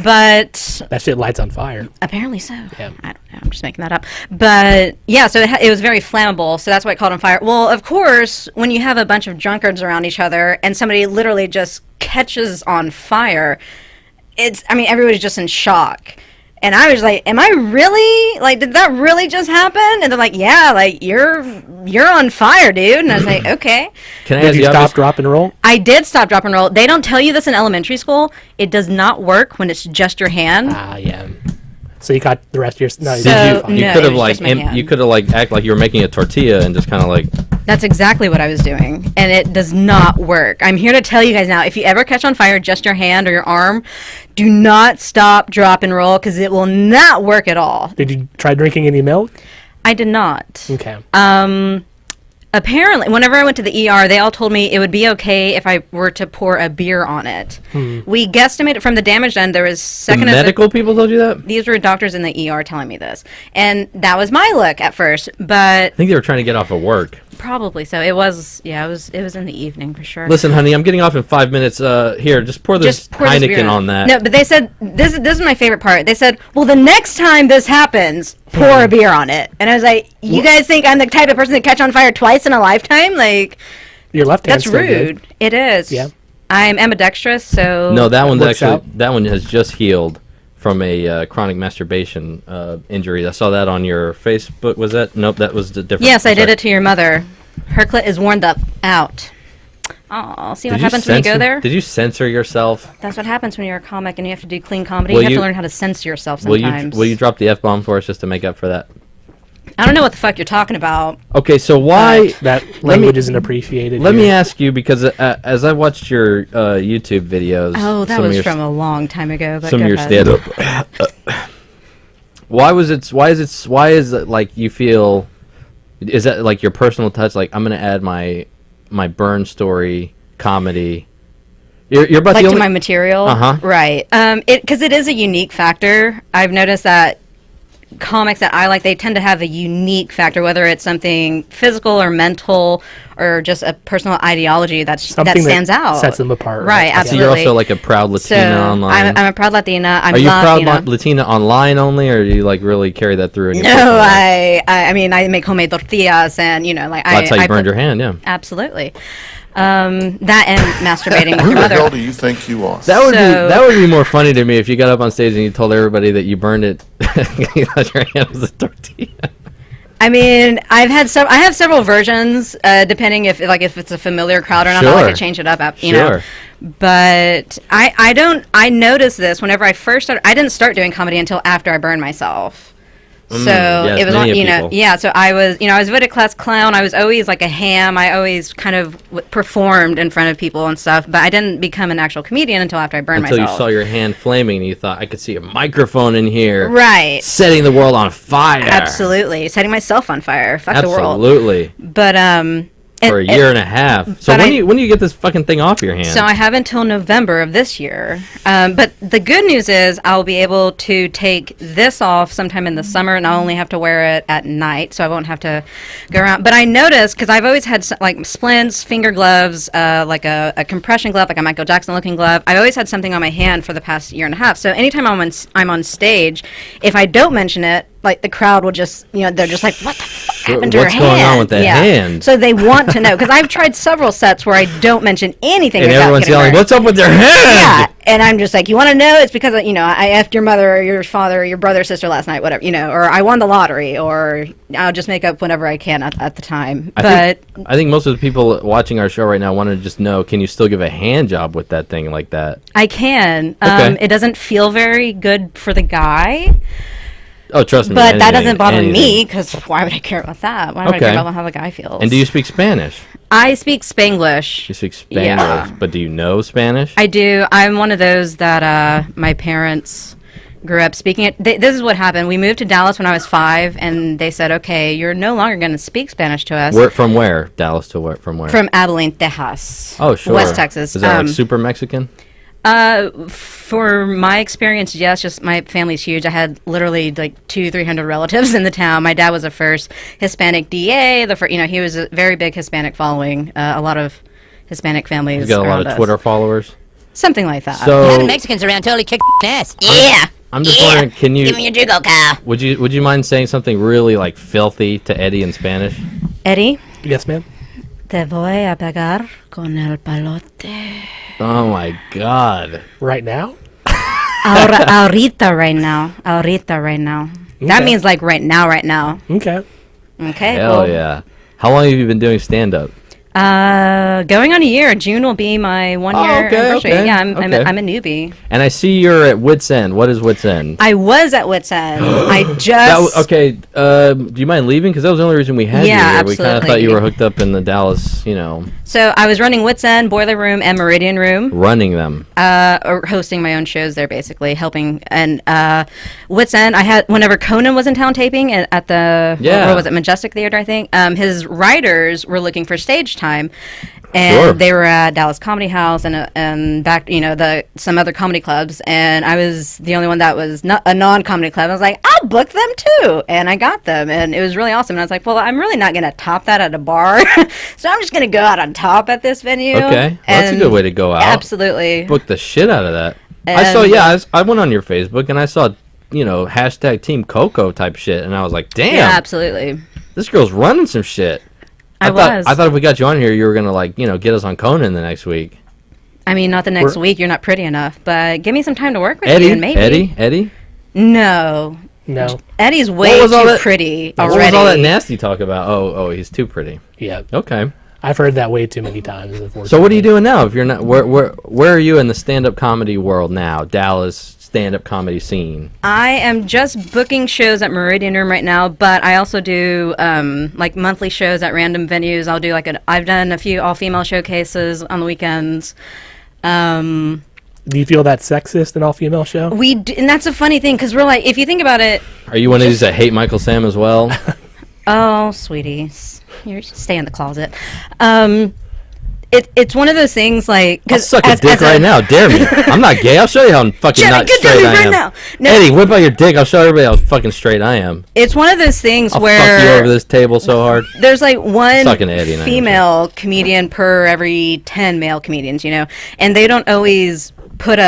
But that shit lights on fire. Apparently so. Yeah. I don't know. I'm just making that up. But yeah, so it was very flammable, so that's why it caught on fire. Well, of course, when you have a bunch of drunkards around each other and somebody literally just catches on fire, everybody's just in shock. And I was like, am I really? Like, did that really just happen? And they're like, yeah, like, you're on fire, dude. And I was like, okay. Did you stop, drop, and roll? I did stop, drop, and roll. They don't tell you this in elementary school. It does not work when it's just your hand. Yeah. So you got the rest of your... No, you could have act like you were making a tortilla and just kind of like... That's exactly what I was doing, and it does not work. I'm here to tell you guys now, if you ever catch on fire just your hand or your arm, do not stop, drop, and roll, because it will not work at all. Did you try drinking any milk? I did not. Okay. Apparently, whenever I went to the ER, they all told me it would be okay if I were to pour a beer on it. We guesstimated from the damage done, there was medical people told you that? These were doctors in the ER telling me this. And that was my look at first, but... I think they were trying to get off of work. Probably so. It was in the evening for sure. Listen, honey, I'm getting off in 5 minutes. Here, just pour this Heineken on that. No, but they said, this is my favorite part. They said, well, the next time this happens, pour a beer on it. And I was like, you guys think I'm the type of person to catch on fire twice in a lifetime? Like, your left hand's that's rude. It is. Yeah. I'm ambidextrous, so... No, that one's actually... That one has just healed from a chronic masturbation injury. I saw that on your Facebook. Was that? Nope, that was different. Yes, I did it to your mother. Her clit is worn out. Oh, see what happens when you go there? Did you censor yourself? That's what happens when you're a comic and you have to do clean comedy. You have to learn how to censor yourself sometimes. Will you drop the F-bomb for us just to make up for that? I don't know what the fuck you're talking about. Okay, so why... that language isn't appreciated. Let me ask you, because as I watched your YouTube videos... Oh, that was from a long time ago. But some of your stand-up... Why is it like you feel... Is that like your personal touch? Like, I'm going to add my burn story comedy... You're about to my material? Uh-huh. Right. Because it is a unique factor. I've noticed that comics that I like, they tend to have a unique factor, whether it's something physical or mental or just a personal ideology that stands out. Sets them apart. Right, absolutely. So you're also like a proud Latina online. I'm a proud Latina. Are you proud Latina online only, or do you like really carry that through? In your No, I mean, I make homemade tortillas, and that's how you burned your hand, yeah. Absolutely. That and masturbating with your mother. Who the hell do you think you are? That would be more funny to me if you got up on stage and you told everybody that you burned it. You thought your hand was a tortilla. I mean, I have several versions, depending if it's a familiar crowd or not. Sure. I like to change it up, you know. But I noticed this whenever I first started. I didn't start doing comedy until after I burned myself. So it was on, so I was a voted class clown. I was always like a ham. I always kind of performed in front of people and stuff, but I didn't become an actual comedian until after I burned myself. Until you saw your hand flaming and you thought, I could see a microphone in here. Right. Setting the world on fire. Absolutely. Setting myself on fire. Fuck the world. Absolutely. But for a year and a half. So when do you get this fucking thing off your hand? So I have until November of this year. But the good news is I'll be able to take this off sometime in the summer, and I'll only have to wear it at night, so I won't have to go around. But I noticed, because I've always had like splints, finger gloves, like a compression glove, like a Michael Jackson looking glove. I've always had something on my hand for the past year and a half. So anytime I'm on stage, if I don't mention it, like the crowd will just, they're just like, what the fuck happened to her hand? What's going on with that hand? So they want to know, because I've tried several sets where I don't mention anything. And everyone's yelling, what's up with their hand? Yeah, and I'm just like, you want to know? It's because, I effed your mother or your father or your brother or sister last night, whatever, or I won the lottery, or I'll just make up whenever I can at the time. I think most of the people watching our show right now want to just know, can you still give a hand job with that thing like that? I can. Okay. It doesn't feel very good for the guy. Oh, trust me. But that doesn't bother me, because why would I care about that? Why would I care about how the guy feels? And do you speak Spanish? I speak Spanglish. You speak Spanglish, but do you know Spanish? I do. I'm one of those that my parents grew up speaking it. This is what happened. We moved to Dallas when I was 5, and they said, okay, you're no longer going to speak Spanish to us. From where? Dallas to where? From where? From Abilene, Texas. Oh, sure. West Texas. Is that like super Mexican? For my experience, yes, just my family's huge. I had literally like 200-300 relatives in the town. My dad was the first Hispanic DA. He was a very big Hispanic following. A lot of Hispanic families. He's got a lot of Twitter followers. Something like that. So the Mexicans around totally kick ass. Yeah. I'm just wondering, can you give me your jugo cow? Would you mind saying something really like filthy to Eddie in Spanish? Eddie? Yes, ma'am. Te voy a pegar con el palote. Oh my God! Right now? Ahorita right now. Ahorita right now. Okay. That means like right now, right now. Okay. Okay. Hell yeah! How long have you been doing stand-up? Going on a year. June will be my 1 year anniversary. Okay. Yeah, I'm a newbie. And I see you're at Wits End. What is Wits End? I was at Wits End. I just... do you mind leaving? Because that was the only reason we had you here. Absolutely. We kind of thought you were hooked up in the Dallas, So I was running Wits End, Boiler Room, and Meridian Room. Running them. Or hosting my own shows there, basically, helping. And Wits End, whenever Conan was in town taping at the... Or was it Majestic Theater, I think? His writers were looking for stage time. And they were at Dallas Comedy House and back, some other comedy clubs. And I was the only one that was not a non-comedy club. I was like, I'll book them too. And I got them. And it was really awesome. And I was like, well, I'm really not going to top that at a bar. So I'm just going to go out on top at this venue. Okay. Well, that's a good way to go out. Absolutely. Book the shit out of that. And I went on your Facebook and I saw, hashtag Team Coco type shit. And I was like, damn. Yeah, absolutely. This girl's running some shit. I thought if we got you on here, you were gonna get us on Conan the next week. I mean, not the next week. You're not pretty enough, but give me some time to work with you, and maybe Eddie. No. Eddie's way too pretty already. What was all that nasty talk about? Oh, he's too pretty. Yeah. Okay. I've heard that way too many times. So what are you doing now? If you're not, where are you in the stand-up comedy world now? Dallas stand-up comedy scene. I am just booking shows at Meridian Room right now, but I also do like monthly shows at random venues. I've done a few all-female showcases on the weekends. Do you feel that sexist in all-female show? And that's a funny thing, because we're like, if you think about it... Are you one of these that hate Michael Sam as well? Oh, sweetie. You stay in the closet. it's one of those things like I'll suck a dick right now. Dare me. I'm not gay. I'll show you how fucking Jenny, not get straight Jenny I right am. now. No. Eddie, whip out your dick. I'll show everybody how fucking straight I am. It's one of those things I'll where fuck you over this table so hard. there's like one Sucking Eddie and I, female comedian per every 10 male comedians, you know, and they don't always put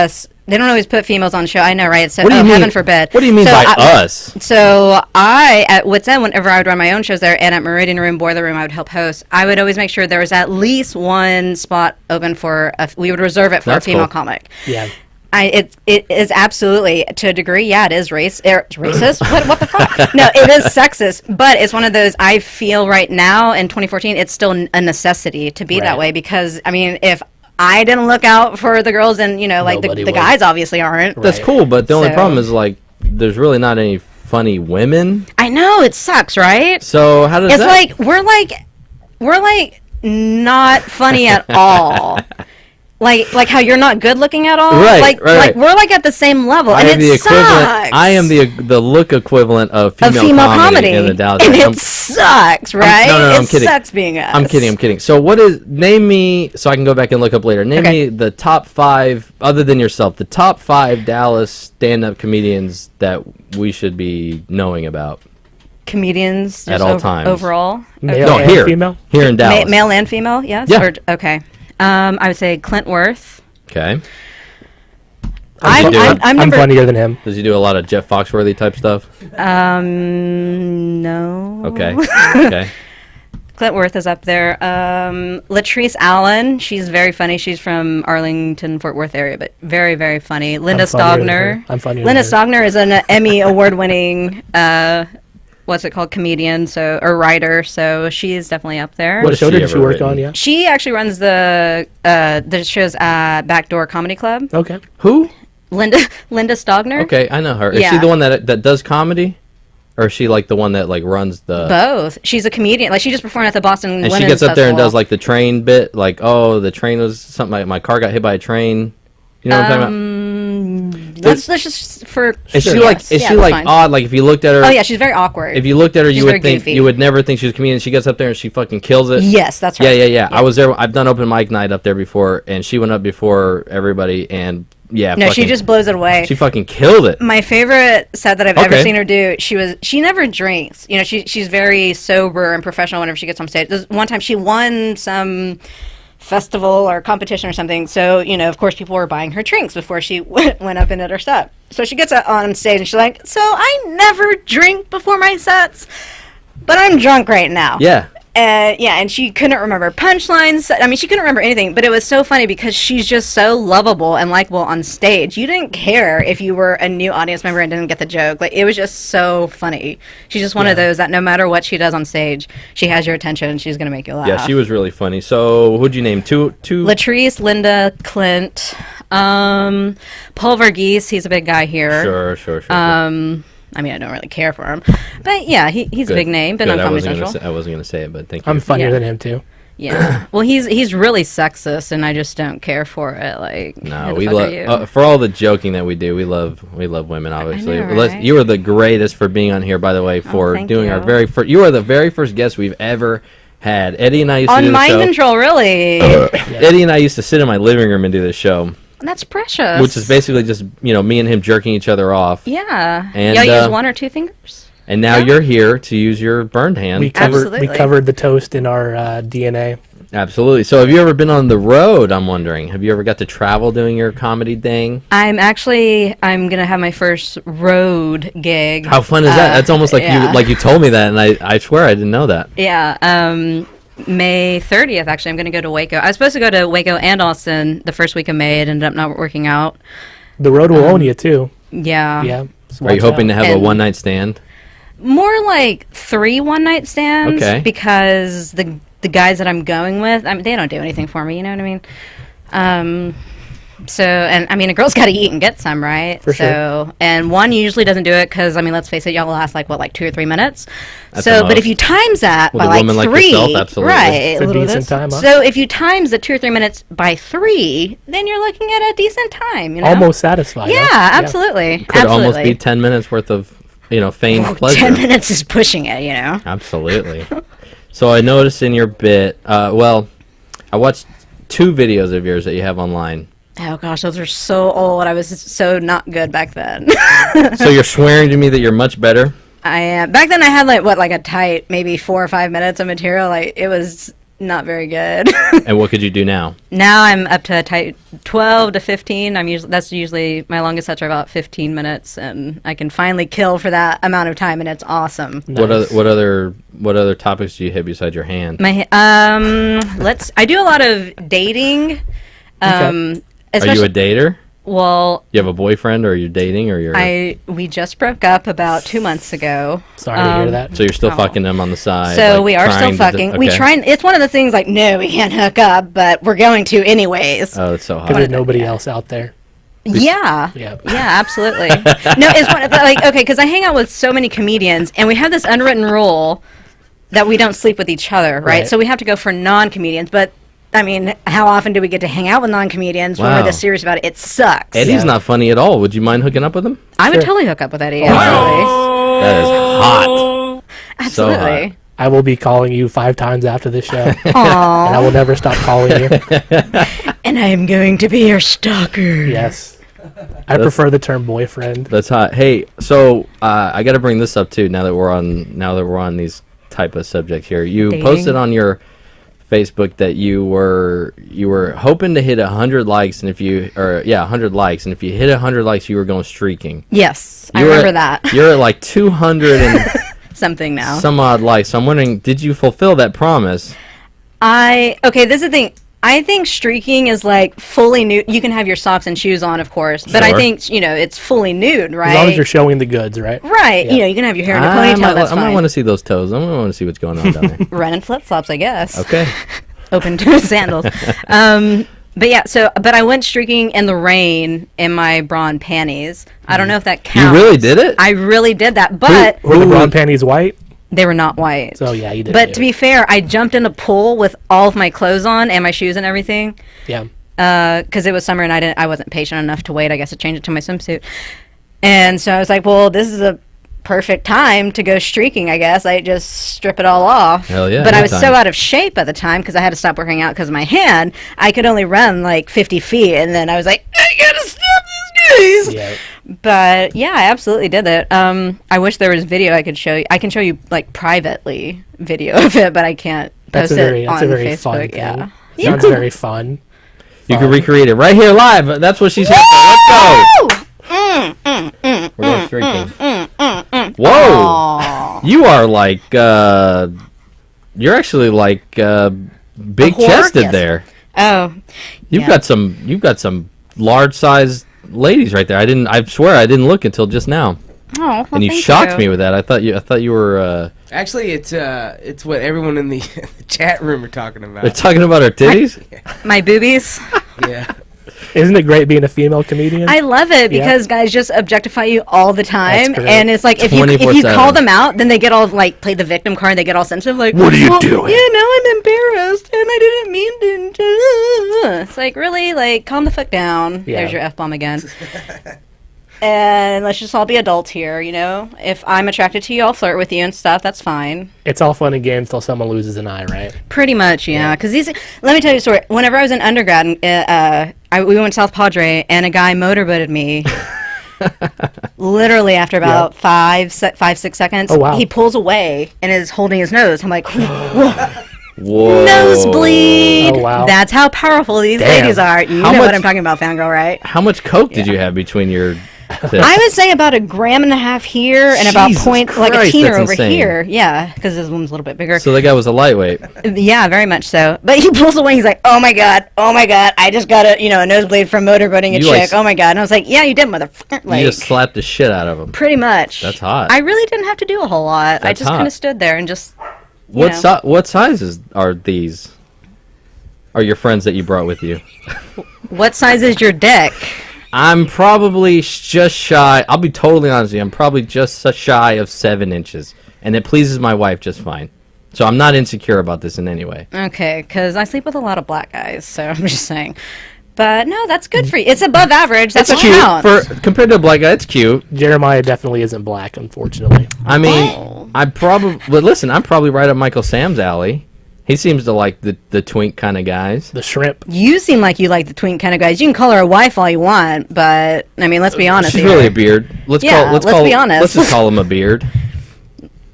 females on the show. I know, right? So, What do you mean? heaven forbid. What do you mean by us? So at Wits End, whenever I would run my own shows there, and at Meridian Room, Boiler Room, I would help host. I would always make sure there was at least one spot open for we would reserve it for That's a female cool. comic. Yeah. It is absolutely, to a degree, yeah, it is racist. What the fuck? No, it is sexist, but it's one of those, I feel right now in 2014, it's still a necessity to be that way, because, I mean, if I didn't look out for the girls, and, you know, like the guys obviously aren't. That's cool, but the only problem is, like, there's really not any funny women. I know, it sucks, right? So how does it's that... like, we're like not funny at all. Like how you're not good looking at all. Right, like we're like at the same level, and it sucks. I am the look equivalent of female comedy in the Dallas. And it sucks, right? No, I'm kidding. It sucks being us. I'm kidding. So name me, so I can go back and look up later. Name me the top 5, other than yourself, the top 5 Dallas stand-up comedians that we should be knowing about. Comedians at all times. Overall? Male and female? Here in Dallas. Male and female, yes? Yeah. Okay. I would say Clint Worth. Okay. I'm funnier than him. Does he do a lot of Jeff Foxworthy type stuff? No. Okay. Okay. Clint Worth is up there. Latrice Allen, she's very funny. She's from Arlington, Fort Worth area, but very, very funny. Linda Stogner. I'm funnier. Linda Stogner is an Emmy award-winning what's it called, comedian, or writer, so she's definitely up there. What show did she work on? Yeah, she actually runs the shows at Backdoor Comedy Club. Okay. Who? Linda Stogner. Okay, I know her. Is she the one that does comedy, or is she like the one that like runs the? Both. She's a comedian. Like she just performed at the Boston Women's Festival. And she gets up there and Festival. does like the train bit, like, oh, the train was something. Like, my car got hit by a train. You know what I'm talking about? Let's just for. Is she like odd? Like if you looked at her. Oh yeah, she's very awkward. If you looked at her, you would think goofy. You would never think she was a comedian. She gets up there and she fucking kills it. Yes, that's right. Yeah. I was there. I've done open mic night up there before, and she went up before everybody, and no, she just blows it away. She fucking killed it. My favorite set that I've ever seen her do. She never drinks. You know, she's very sober and professional whenever she gets on stage. This one time she won some festival or competition or something, so you know, of course, people were buying her drinks before she went up and did her set. So she gets on stage and she's like, "So I never drink before my sets, but I'm drunk right now." Yeah. And she couldn't remember punchlines. I mean, she couldn't remember anything, but it was so funny because she's just so lovable and likable on stage. You didn't care if you were a new audience member and didn't get the joke. Like, it was just so funny. She's just one of those that no matter what she does on stage, she has your attention and she's going to make you laugh. Yeah, she was really funny. So, who'd you name? Two? Latrice, Linda, Clint, Paul Verghese. He's a big guy here. Sure. I mean, I don't really care for him, but yeah, he's a big name. Been on Comedy Central. I wasn't gonna say it, but thank you. I'm funnier than him too. Yeah. Well, he's really sexist, and I just don't care for it. Like, no, we love for all the joking that we do. We love women, obviously. I know, right? You are the greatest for being on here, by the way, for doing our very first. You are the very first guest we've ever had. Eddie and I used to do the Mind show. Control, really. Eddie and I used to sit in my living room and do this show. That's precious. Which is basically just, me and him jerking each other off. Yeah. And, y'all use one or two fingers? And now you're here to use your burned hand. We covered the toast in our DNA. Absolutely. So have you ever been on the road, I'm wondering? Have you ever got to travel doing your comedy thing? I'm going to have my first road gig. How fun is that? That's almost like you told me that, and I swear I didn't know that. Yeah. May 30th, actually, I'm going to go to Waco. I was supposed to go to Waco and Austin the first week of May. It ended up not working out. The road will own you, too. Yeah. Yeah. Are you hoping to have a one-night stand? More like 3 one-night stands. Okay. Because the guys that I'm going with, I mean, they don't do anything for me, you know what I mean? So, and I mean, a girl's got to eat and get some, right? For sure. And one usually doesn't do it because, I mean, let's face it, y'all last like 2 or 3 minutes. That's so, but if you times that by like 3, yourself, absolutely. Right? It's a decent time. Huh? So if you times the 2 or 3 minutes by 3, then you're looking at a decent time. You know? Almost satisfied. Yeah, huh? Absolutely. Could almost be 10 minutes worth of, feigned pleasure. 10 minutes is pushing it, you know. Absolutely. So I noticed in your bit, I watched two videos of yours that you have online. Oh gosh, those are so old. I was so not good back then. So you're swearing to me that you're much better? I am. Back then I had like a tight maybe 4 or 5 minutes of material. Like it was not very good. And what could you do now? Now I'm up to a tight 12 to 15. That's usually my longest sets are about 15 minutes, and I can finally kill for that amount of time, and it's awesome. Nice. What other topics do you hit besides your hand? I do a lot of dating. Okay. Are you a dater? Well, you have a boyfriend, or you're dating, or you're? We just broke up about 2 months ago. Sorry to hear that. So you're still fucking them on the side. So like, we are still fucking. We try. It's one of the things like, no, we can't hook up, but we're going to anyways. Oh, it's so hot. Because there's nobody else out there. Yeah. Yeah, absolutely. No, it's one of the, like, okay, because I hang out with so many comedians, and we have this unwritten rule that we don't sleep with each other, right? So we have to go for non-comedians, but I mean, how often do we get to hang out with non-comedians when we're this serious about it? It sucks. Eddie's not funny at all. Would you mind hooking up with him? I would totally hook up with Eddie. Absolutely. That is hot. Absolutely. So hot. I will be calling you 5 times after this show. Aww. And I will never stop calling you. And I am going to be your stalker. Yes. I prefer the term boyfriend. That's hot. Hey, so I got to bring this up too. Now that we're on these type of subjects here, you posted on your Facebook that you were hoping to hit 100 likes, and if you 100 likes, and if you hit 100 likes, you were going streaking. Yes, I remember that. You're at like 200 and something now. Some odd likes. So I'm wondering, did you fulfill that promise? This is the thing. I think streaking is like fully nude. You can have your socks and shoes on, of course, but I think it's fully nude, right? As long as you're showing the goods, right? Right. Yeah. You can have your hair in a ponytail. That's fine. I might want to see those toes. I might want to see what's going on down there. Running flip flops, I guess. Okay. Open toe sandals. But yeah, but I went streaking in the rain in my bra and panties. I don't know if that counts. You really did it? I really did that, but were the bra and panties white? They were not white. So yeah, you did. But to be fair, I jumped in a pool with all of my clothes on and my shoes and everything. Yeah. Because it was summer and I wasn't patient enough to wait, I guess, to change it to my swimsuit. And so I was like, well, this is a perfect time to go streaking, I guess. I just strip it all off. Hell yeah. But I was so out of shape at the time because I had to stop working out because of my hand. I could only run like 50 feet, and then I was like, I gotta stop this, guys. Yeah. But yeah, I absolutely did it. I wish there was video I could show you. I can show you like privately video of it, but I can't post it on Facebook. Fun yeah. Sounds very fun. You can recreate it right here live. That's what she's here for. Let's go. We're going streaking. Whoa! Aww. You are like you're actually like big chested there. Oh. You've got some large sized ladies right there. I swear I didn't look until just now. Oh, well, and you shocked me with that. I thought you were Actually, it's what everyone in the chat room are talking about. They're talking about our titties? My boobies? Yeah. Isn't it great being a female comedian? I love it because guys just objectify you all the time, and it's like if you call them out, then they get all like play the victim card, and they get all sensitive, like, what are you doing? Yeah, now I'm embarrassed, and I didn't mean to. It's like, really, like, calm the fuck down. Yeah. There's your F-bomb again. And let's just all be adults here, you know? If I'm attracted to you, I'll flirt with you and stuff. That's fine. It's all fun and games till someone loses an eye, right? Pretty much, yeah. Because let me tell you a story. Whenever I was in undergrad, we went to South Padre, and a guy motorboated me. Literally after about 5, 6 seconds. Oh, wow. He pulls away and is holding his nose. I'm like, whoa. Whoa. Nosebleed. Oh, wow. That's how powerful these ladies are. You know what I'm talking about, Fangirl, right? How much coke did you have between your tips? I would say about 1.5 grams here and about like a teener over insane. Here. Yeah, because this one's a little bit bigger. So the guy was a lightweight. Yeah, very much so. But he pulls away. He's like, oh my god, I just got a nosebleed from motorboating a chick. Oh my god. And I was like, yeah, you did, motherfucker. Like, you just slapped the shit out of him. Pretty much. That's hot. I really didn't have to do a whole lot. I just kind of stood there and just. What sizes are these? Are your friends that you brought with you? What size is your dick? I'm probably just shy. I'll be totally honest with you. I'm probably just shy of 7 inches, and it pleases my wife just fine. So I'm not insecure about this in any way. Okay, because I sleep with a lot of black guys, so I'm just saying. But no, that's good for you. It's above average. That's what counts. Compared to a black guy, it's cute. Jeremiah definitely isn't black, unfortunately. I mean, I'm probably right up Michael Sam's alley. He seems to like the twink kind of guys. The shrimp. You seem like you like the twink kind of guys. You can call her a wife all you want, but I mean, let's be honest. She's really a beard. Let's be honest. Let's just call him a beard.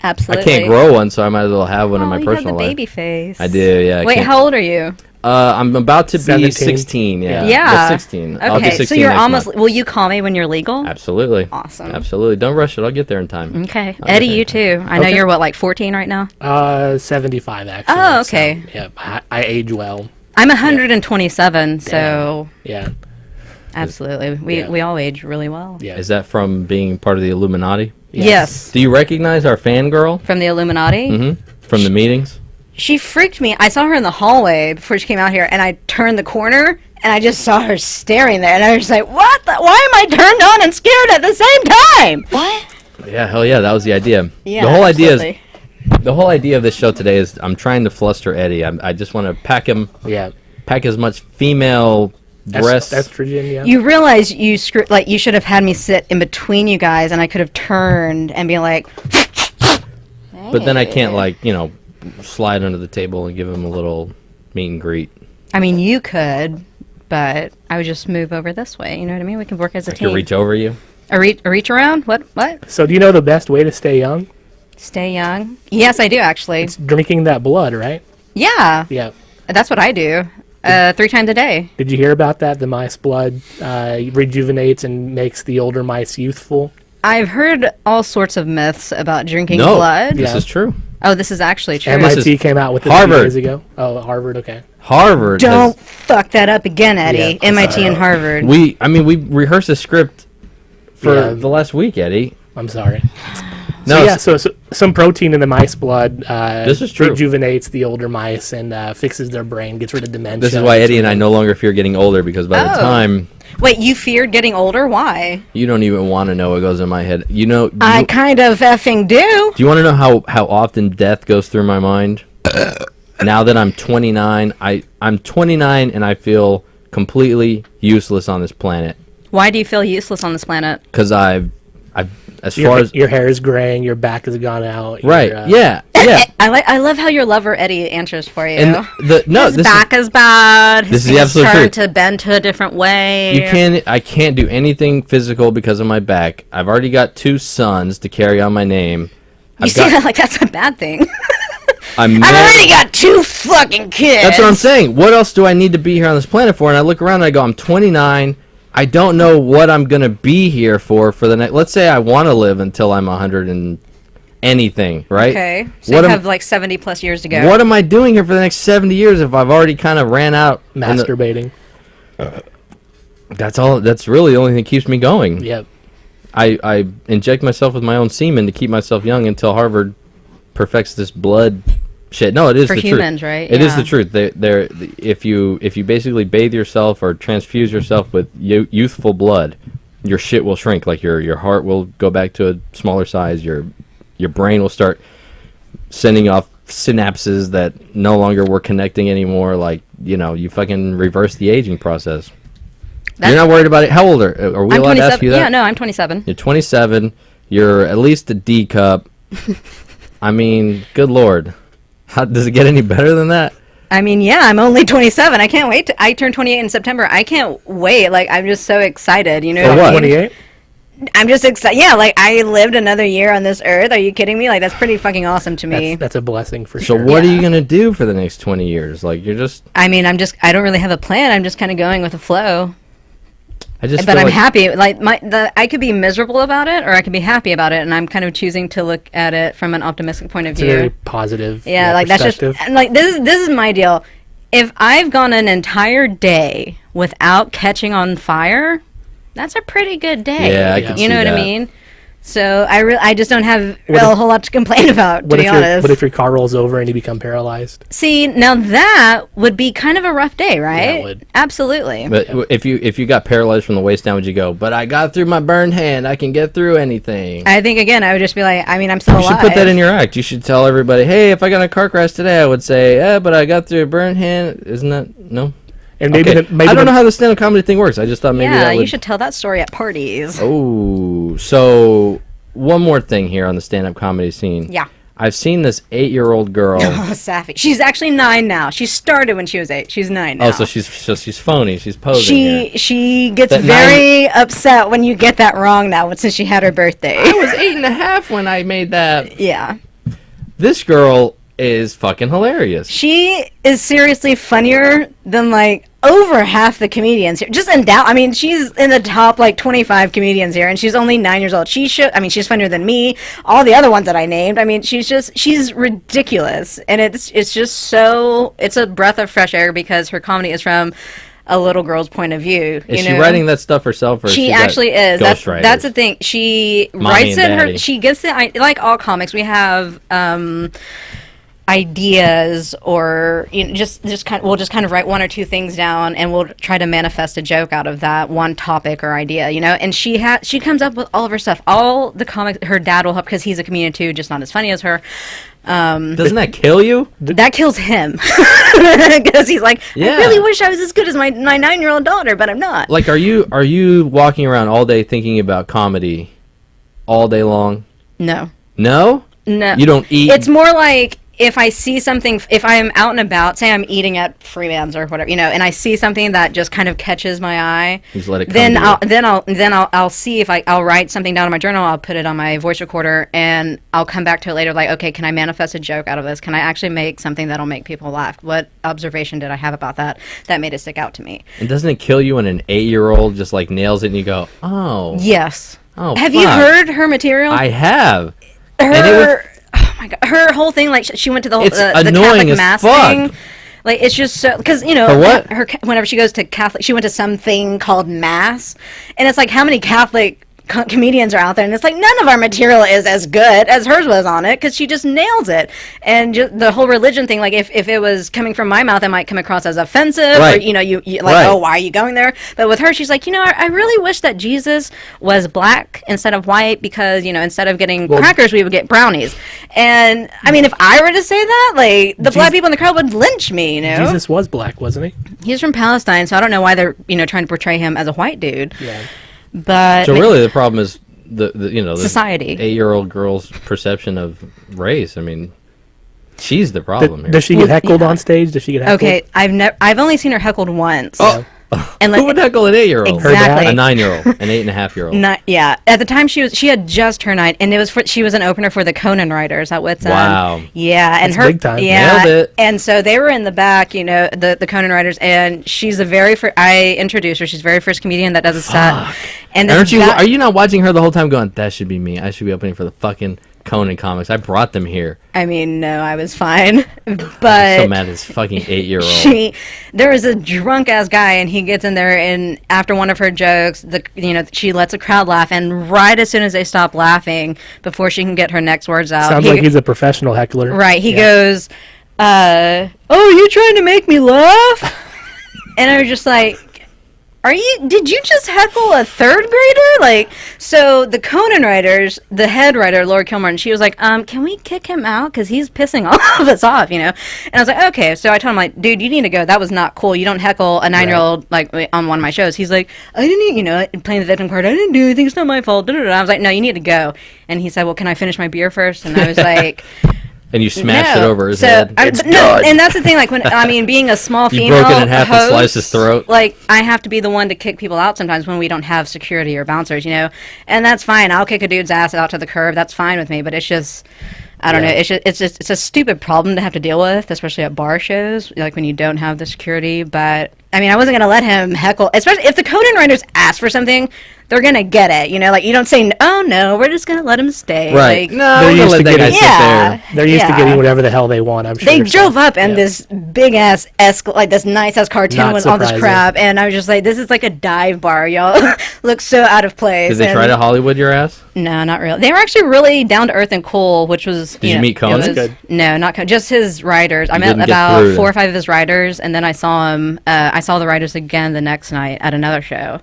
Absolutely. I can't grow one, so I might as well have one in my you personal have the life. baby face. I do, yeah. Wait, how old are you? I'm about to 17. be 16. Yeah. Yeah. 16. Okay, I'll be 16 so you're next almost. month. Will you call me when you're legal? Absolutely. Awesome. Absolutely. Don't rush it. I'll get there in time. Okay, Eddie, you too. I know you're what, like 14 right now. 75 actually. Oh, okay. So, yeah, I age well. I'm 127, so Yeah. absolutely, we all age really well. Yeah. Is that from being part of the Illuminati? Yes. Do you recognize our fangirl? From the Illuminati. Mm-hmm. From the meetings? She freaked me. I saw her in the hallway before she came out here, and I turned the corner, and I just saw her staring there, and I was just like, what? Why am I turned on and scared at the same time? What? Yeah, hell yeah, that was the idea. Yeah, the whole absolutely. idea is the whole idea of this show today is I'm trying to fluster Eddie. I just want to pack as much female breast. Estrogen, yeah. You realize you should have had me sit in between you guys, and I could have turned and be like. But then I can't slide under the table and give him a little meet and greet. I mean, you could, but I would just move over this way. You know what I mean? We can work as a I team. could reach over you. A reach around? What? So do you know the best way to stay young? Stay young? Yes, I do actually. It's drinking that blood, right? Yeah. Yeah. That's what I do. 3 times a day. Did you hear about that? The mice blood rejuvenates and makes the older mice youthful. I've heard all sorts of myths about drinking No, blood. this is true. Oh, this is actually true. MIT came out with this Harvard. a few years ago. Oh, Harvard, okay. Harvard. Don't fuck that up again, Eddie. Yeah, MIT and Harvard. We rehearsed a script for the last week, Eddie. I'm sorry. No, so some protein in the mice blood this is true. rejuvenates the older mice and fixes their brain, gets rid of dementia. This is why Eddie and I no longer fear getting older, because by the time... Wait, you feared getting older? Why? You don't even want to know what goes in my head. I kind of effing do. Do you want to know how often death goes through my mind? Now that I'm 29, I'm 29 and I feel completely useless on this planet. Why do you feel useless on this planet? Because your hair is graying, your back has gone out. Right? Yeah. I love how your lover Eddie answers for you. And his back is bad. This is the absolute truth. To bend to a different way. I can't do anything physical because of my back. I've already got 2 sons to carry on my name. You say that like that's a bad thing. I've already got 2 fucking kids. That's what I'm saying. What else do I need to be here on this planet for? And I look around and I go, I'm 29. I don't know what I'm going to be here for the next... Let's say I want to live until I'm 100 and anything, right? Okay. So you have like 70 plus years to go. What am I doing here for the next 70 years if I've already kind of ran out? Masturbating. That's all. That's really the only thing that keeps me going. Yep. I inject myself with my own semen to keep myself young until Harvard perfects this blood shit. No, it is for the humans, truth. Right? It is the truth. If you basically bathe yourself or transfuse yourself with youthful blood, your shit will shrink. Like your heart will go back to a smaller size. Your brain will start sending off synapses that no longer were connecting anymore. Like you fucking reverse the aging process. You're not worried about it. How old are we allowed to ask you that? Yeah, no, I'm 27. You're 27. You're at least a D cup. I mean, good lord. How does it get any better than that? I mean, yeah, I'm only 27. I can't wait. I turned 28 in September. I can't wait. Like, I'm just so excited. You know For what? 28? I'm just excited. Yeah, like, I lived another year on this earth. Are you kidding me? Like, that's pretty fucking awesome to me. That's a blessing for sure. So what are you going to do for the next 20 years? Like, you're just... I mean, I don't really have a plan. I'm just kind of going with the flow. But I'm happy. Like I could be miserable about it, or I could be happy about it, and I'm kind of choosing to look at it from an optimistic point of view. It's a very positive. Yeah, like that's just like this is my deal. If I've gone an entire day without catching on fire, that's a pretty good day. Yeah, I can see you know what that. I mean? So I just don't have a whole lot to complain about, to be honest. What if your car rolls over and you become paralyzed? See, now that would be kind of a rough day, right? Yeah, it would. Absolutely. But if you got paralyzed from the waist down, would you go, but I got through my burned hand, I can get through anything? I think, again, I would just be like, I mean, I'm still alive. You should put that in your act. You should tell everybody, hey, if I got in a car crash today, I would say, but I got through a burned hand. Isn't that... No? And maybe, I don't know how the stand-up comedy thing works. I just thought maybe that would... you should tell that story at parties. Oh, so... One more thing here on the stand-up comedy scene. Yeah. I've seen this 8-year-old girl. Oh, Safi. She's actually 9 now. She started when she was 8. She's 9 now. Oh, so she's phony. She's posing. She gets That very upset when you get that wrong now, since she had her birthday. I was 8.5 when I made that. Yeah. This girl is fucking hilarious. She is seriously funnier than like over half the comedians here. Just in doubt. I mean, she's in the top like 25 comedians here, and she's only 9 years old. She's funnier than me. All the other ones that I named. I mean, she's ridiculous, and it's just so. It's a breath of fresh air because her comedy is from a little girl's point of view. Is she writing that stuff herself, or she actually is? That's the thing. She writes it. She gets it. Like all comics, we have ideas, or we'll just kind of write one or two things down, and we'll try to manifest a joke out of that one topic or idea, and she comes up with all of her stuff. All the comics, her dad will help because he's a comedian too, just not as funny as her. Doesn't that kill you? That kills him because he's like, I really wish I was as good as my 9-year-old daughter, but I'm not. Like, are you walking around all day thinking about comedy all day long? No. You don't eat? It's more like, if I see something, if I am out and about, say I'm eating at Freeman's or whatever, and I see something that just kind of catches my eye, just let it come I'll see if I'll write something down in my journal. I'll put it on my voice recorder, and I'll come back to it later. Like, okay, can I manifest a joke out of this? Can I actually make something that'll make people laugh? What observation did I have about that made it stick out to me? And doesn't it kill you when an 8-year-old just like nails it and you go, oh, yes, oh, have you heard her material? I have. Oh my god, her whole thing, like she went to the annoying Catholic mass thing. Like, it's just so, because her whenever she goes to Catholic, she went to something called mass, and it's like, how many Catholic comedians are out there, and it's like none of our material is as good as hers was on it, because she just nails it. And just the whole religion thing, like if it was coming from my mouth, it might come across as offensive, or you like, oh, why are you going there? But with her, she's like, I really wish that Jesus was black instead of white, because instead of getting crackers, we would get brownies. And I mean, if I were to say that, like, the black people in the crowd would lynch me. Jesus was black, wasn't he? He's from Palestine, so I don't know why they're trying to portray him as a white dude. Yeah. But so really, the problem is the society. 8-year-old girl's perception of race. I mean, she's the problem here. Does she get heckled on stage? Does she get heckled? Okay, I've only seen her heckled once. Oh. And like, who would heckle an 8-year-old? Exactly. A 9-year-old, an 8.5-year-old. Yeah. At the time, she had just turned 9, and she was an opener for the Conan writers at Wits End. Wow. Yeah, and that's big time. Yeah, nailed it. And so they were in the back, the Conan writers, and she's the very first. I introduced her. She's the very first comedian that does a set. And are you not watching her the whole time, going, that should be me? I should be opening for the fucking Conan comics. I brought them here. I mean, no, I was fine, but I'm so mad at this fucking 8-year-old. There was a drunk ass guy, and he gets in there, and after one of her jokes, she lets a crowd laugh, and right as soon as they stop laughing, before she can get her next words out, sounds like he's a professional heckler. Right? He goes, "Oh, you trying to make me laugh?" And I was just like, did you just heckle a 3rd grader? Like, so the Conan writers, the head writer, Laura Kilmer, and she was like, can we kick him out? Because he's pissing all of us off, And I was like, okay. So I told him, like, dude, you need to go. That was not cool. You don't heckle a 9-year-old, like, on one of my shows. He's like, I didn't, playing the victim card. I didn't do anything. It's not my fault. I was like, no, you need to go. And he said, well, can I finish my beer first? And I was like... And you smashed it over his head. And that's the thing. Like, being a small female, you broke it in half host, and sliced his throat. Like, I have to be the one to kick people out sometimes when we don't have security or bouncers, And that's fine. I'll kick a dude's ass out to the curb. That's fine with me. But it's just, I don't know. It's a stupid problem to have to deal with, especially at bar shows, like when you don't have the security. But I mean, I wasn't gonna let him heckle, especially if the Conan writers ask for something. They're gonna get it, Like, you don't say, "Oh no, we're just gonna let him stay." Right? Like, no, they're used to getting They're used to getting whatever the hell they want. I'm sure. They drove up in this big ass like this nice ass cartoon with all this crap, and I was just like, "This is like a dive bar, y'all." Looks so out of place. Did they try to Hollywood your ass? No, not really. They were actually really down to earth and cool, which was. Did you meet Conan? Good. No, not Conan. Just his writers. I met about 4 or 5 of his writers, and then I saw him. I saw the writers again the next night at another show.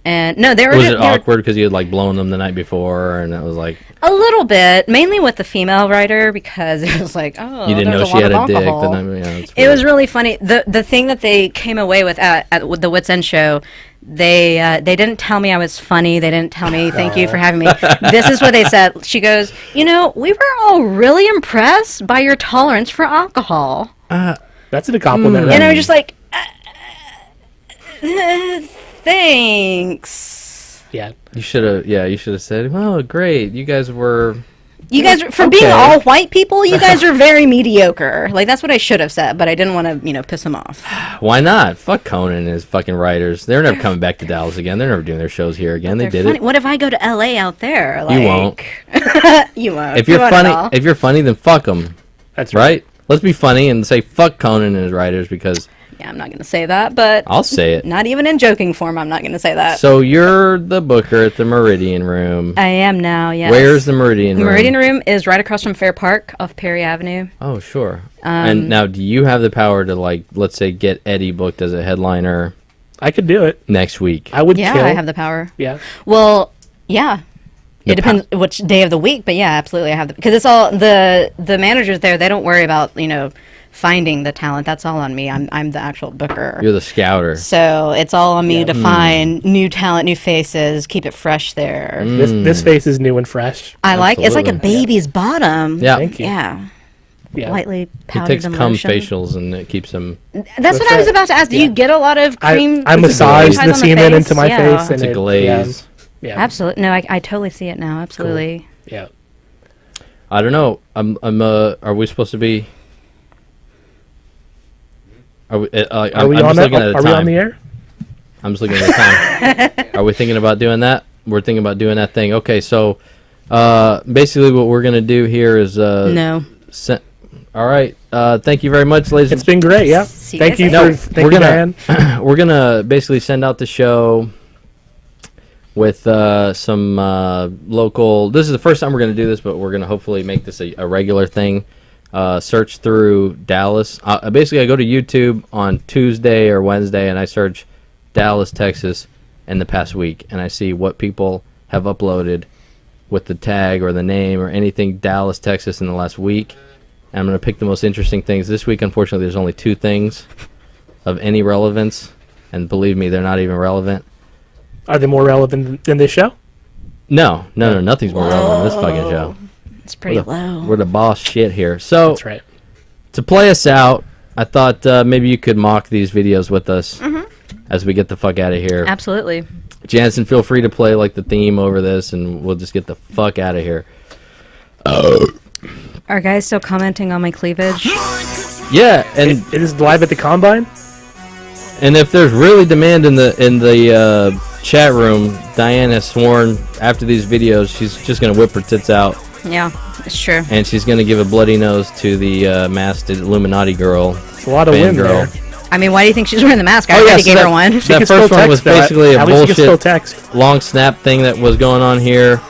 And no, they were. Was it awkward because you had like blown them the night before, and it was like a little bit, mainly with the female writer, because it was like, oh, you didn't know she had a dick. The night, it was really funny. The thing that they came away with at the Wits End show, They didn't tell me I was funny. They didn't tell me thank you for having me. This is what they said. She goes, we were all really impressed by your tolerance for alcohol. That's a compliment, right? And I was just like, thanks. Yeah. You should have said, "Oh, great. You guys were being all white people, you guys are very mediocre." Like, that's what I should have said, but I didn't want to, piss them off. Why not? Fuck Conan and his fucking writers. They're never coming back to Dallas again. They're never doing their shows here again. They did it. What if I go to LA out there? Like, you won't. You won't. If you're funny, then fuck them. That's right. Let's be funny and say fuck Conan and his writers, because yeah, I'm not going to say that, but I'll say it. Not even in joking form, I'm not going to say that. So you're the booker at the Meridian Room. I am now, yes. Where's the Meridian Room? The Meridian Room is right across from Fair Park off Perry Avenue. Oh, sure. And now, do you have the power to, like, let's say, get Eddie booked as a headliner? I could do it next week. I would. Yeah, kill. I have the power. Yeah. Well, yeah. It depends which day of the week, but yeah, absolutely, I have because it's all the managers there. They don't worry about finding the talent. That's all on me. I'm the actual booker. You're the scouter. So it's all on me to find new talent, new faces, keep it fresh there. This face is new and fresh. I like it's like a baby's bottom. Yeah. Thank you. Yeah. Lightly It powdered takes and cum lotion. facials and it keeps them. That's what I was about to ask. Do you get a lot of cream? I massage the semen into my face, It's and a glaze. Yeah. Absolutely. No, I totally see it now. Absolutely. Cool. Yeah. I don't know. Are we supposed to be? Are we on the air? I'm just looking at the time. Are we thinking about doing that? We're thinking about doing that thing. Okay, so basically what we're gonna do here is no. All right. Thank you very much, ladies. It's been great. Yeah. Thank you, Diane. We're gonna basically send out the show with some local. This is the first time we're gonna do this, but we're gonna hopefully make this a regular thing. Search through Dallas. Basically, I go to YouTube on Tuesday or Wednesday, and I search Dallas, Texas, in the past week, and I see what people have uploaded with the tag or the name or anything Dallas, Texas in the last week. And I'm going to pick the most interesting things. This week, unfortunately, there's only 2 things of any relevance, and believe me, they're not even relevant. Are they more relevant than this show? No, nothing's more relevant than this fucking show. It's pretty low. We're the boss shit here. So, that's right. To play us out, I thought maybe you could mock these videos with us as we get the fuck out of here. Absolutely. Jansen, feel free to play like the theme over this, and we'll just get the fuck out of here. Are guys still commenting on my cleavage? Yeah, and it is live at the Combine. And if there's really demand in the chat room, Diane has sworn after these videos she's just gonna whip her tits out. Yeah, it's true. And she's gonna give a bloody nose to the masked Illuminati girl. It's a lot of women there. I mean, why do you think she's wearing the mask? I already gave her one. That first one was basically a bullshit long snap thing that was going on here.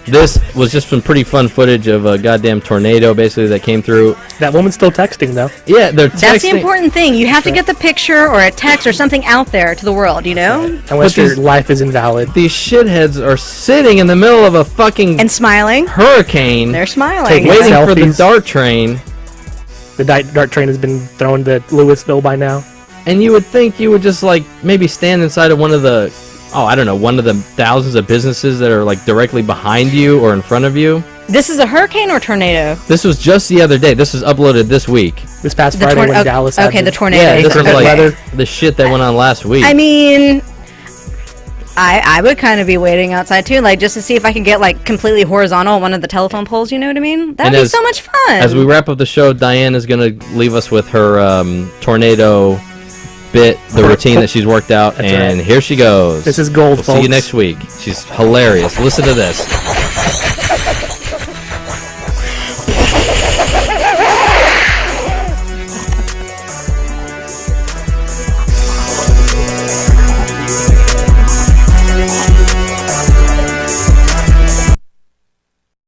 This was just some pretty fun footage of a goddamn tornado, basically, that came through. That woman's still texting, though. Yeah, they're texting. That's the important thing. You have to get the picture or a text or something out there to the world, you know? Unless your life is invalid. These shitheads are sitting in the middle of a fucking... And smiling. Hurricane. They're smiling. Waiting for the DART train. The DART train has been thrown to Louisville by now. And you would think you would just, like, maybe stand inside of one of the... Oh, I don't know, one of the thousands of businesses that are, like, directly behind you or in front of you. This is a hurricane or tornado? This was just the other day. This was uploaded this week. This past Friday when Dallas had the tornado. Yeah, this was like the shit that went on last week. I mean, I would kind of be waiting outside, too, like, just to see if I can get, like, completely horizontal on one of the telephone poles, you know what I mean? That'd be so much fun. As we wrap up the show, Diane is going to leave us with her tornado... bit, the routine that she's worked out, and here she goes. This is gold, folks. See you next week. She's hilarious. Listen to this.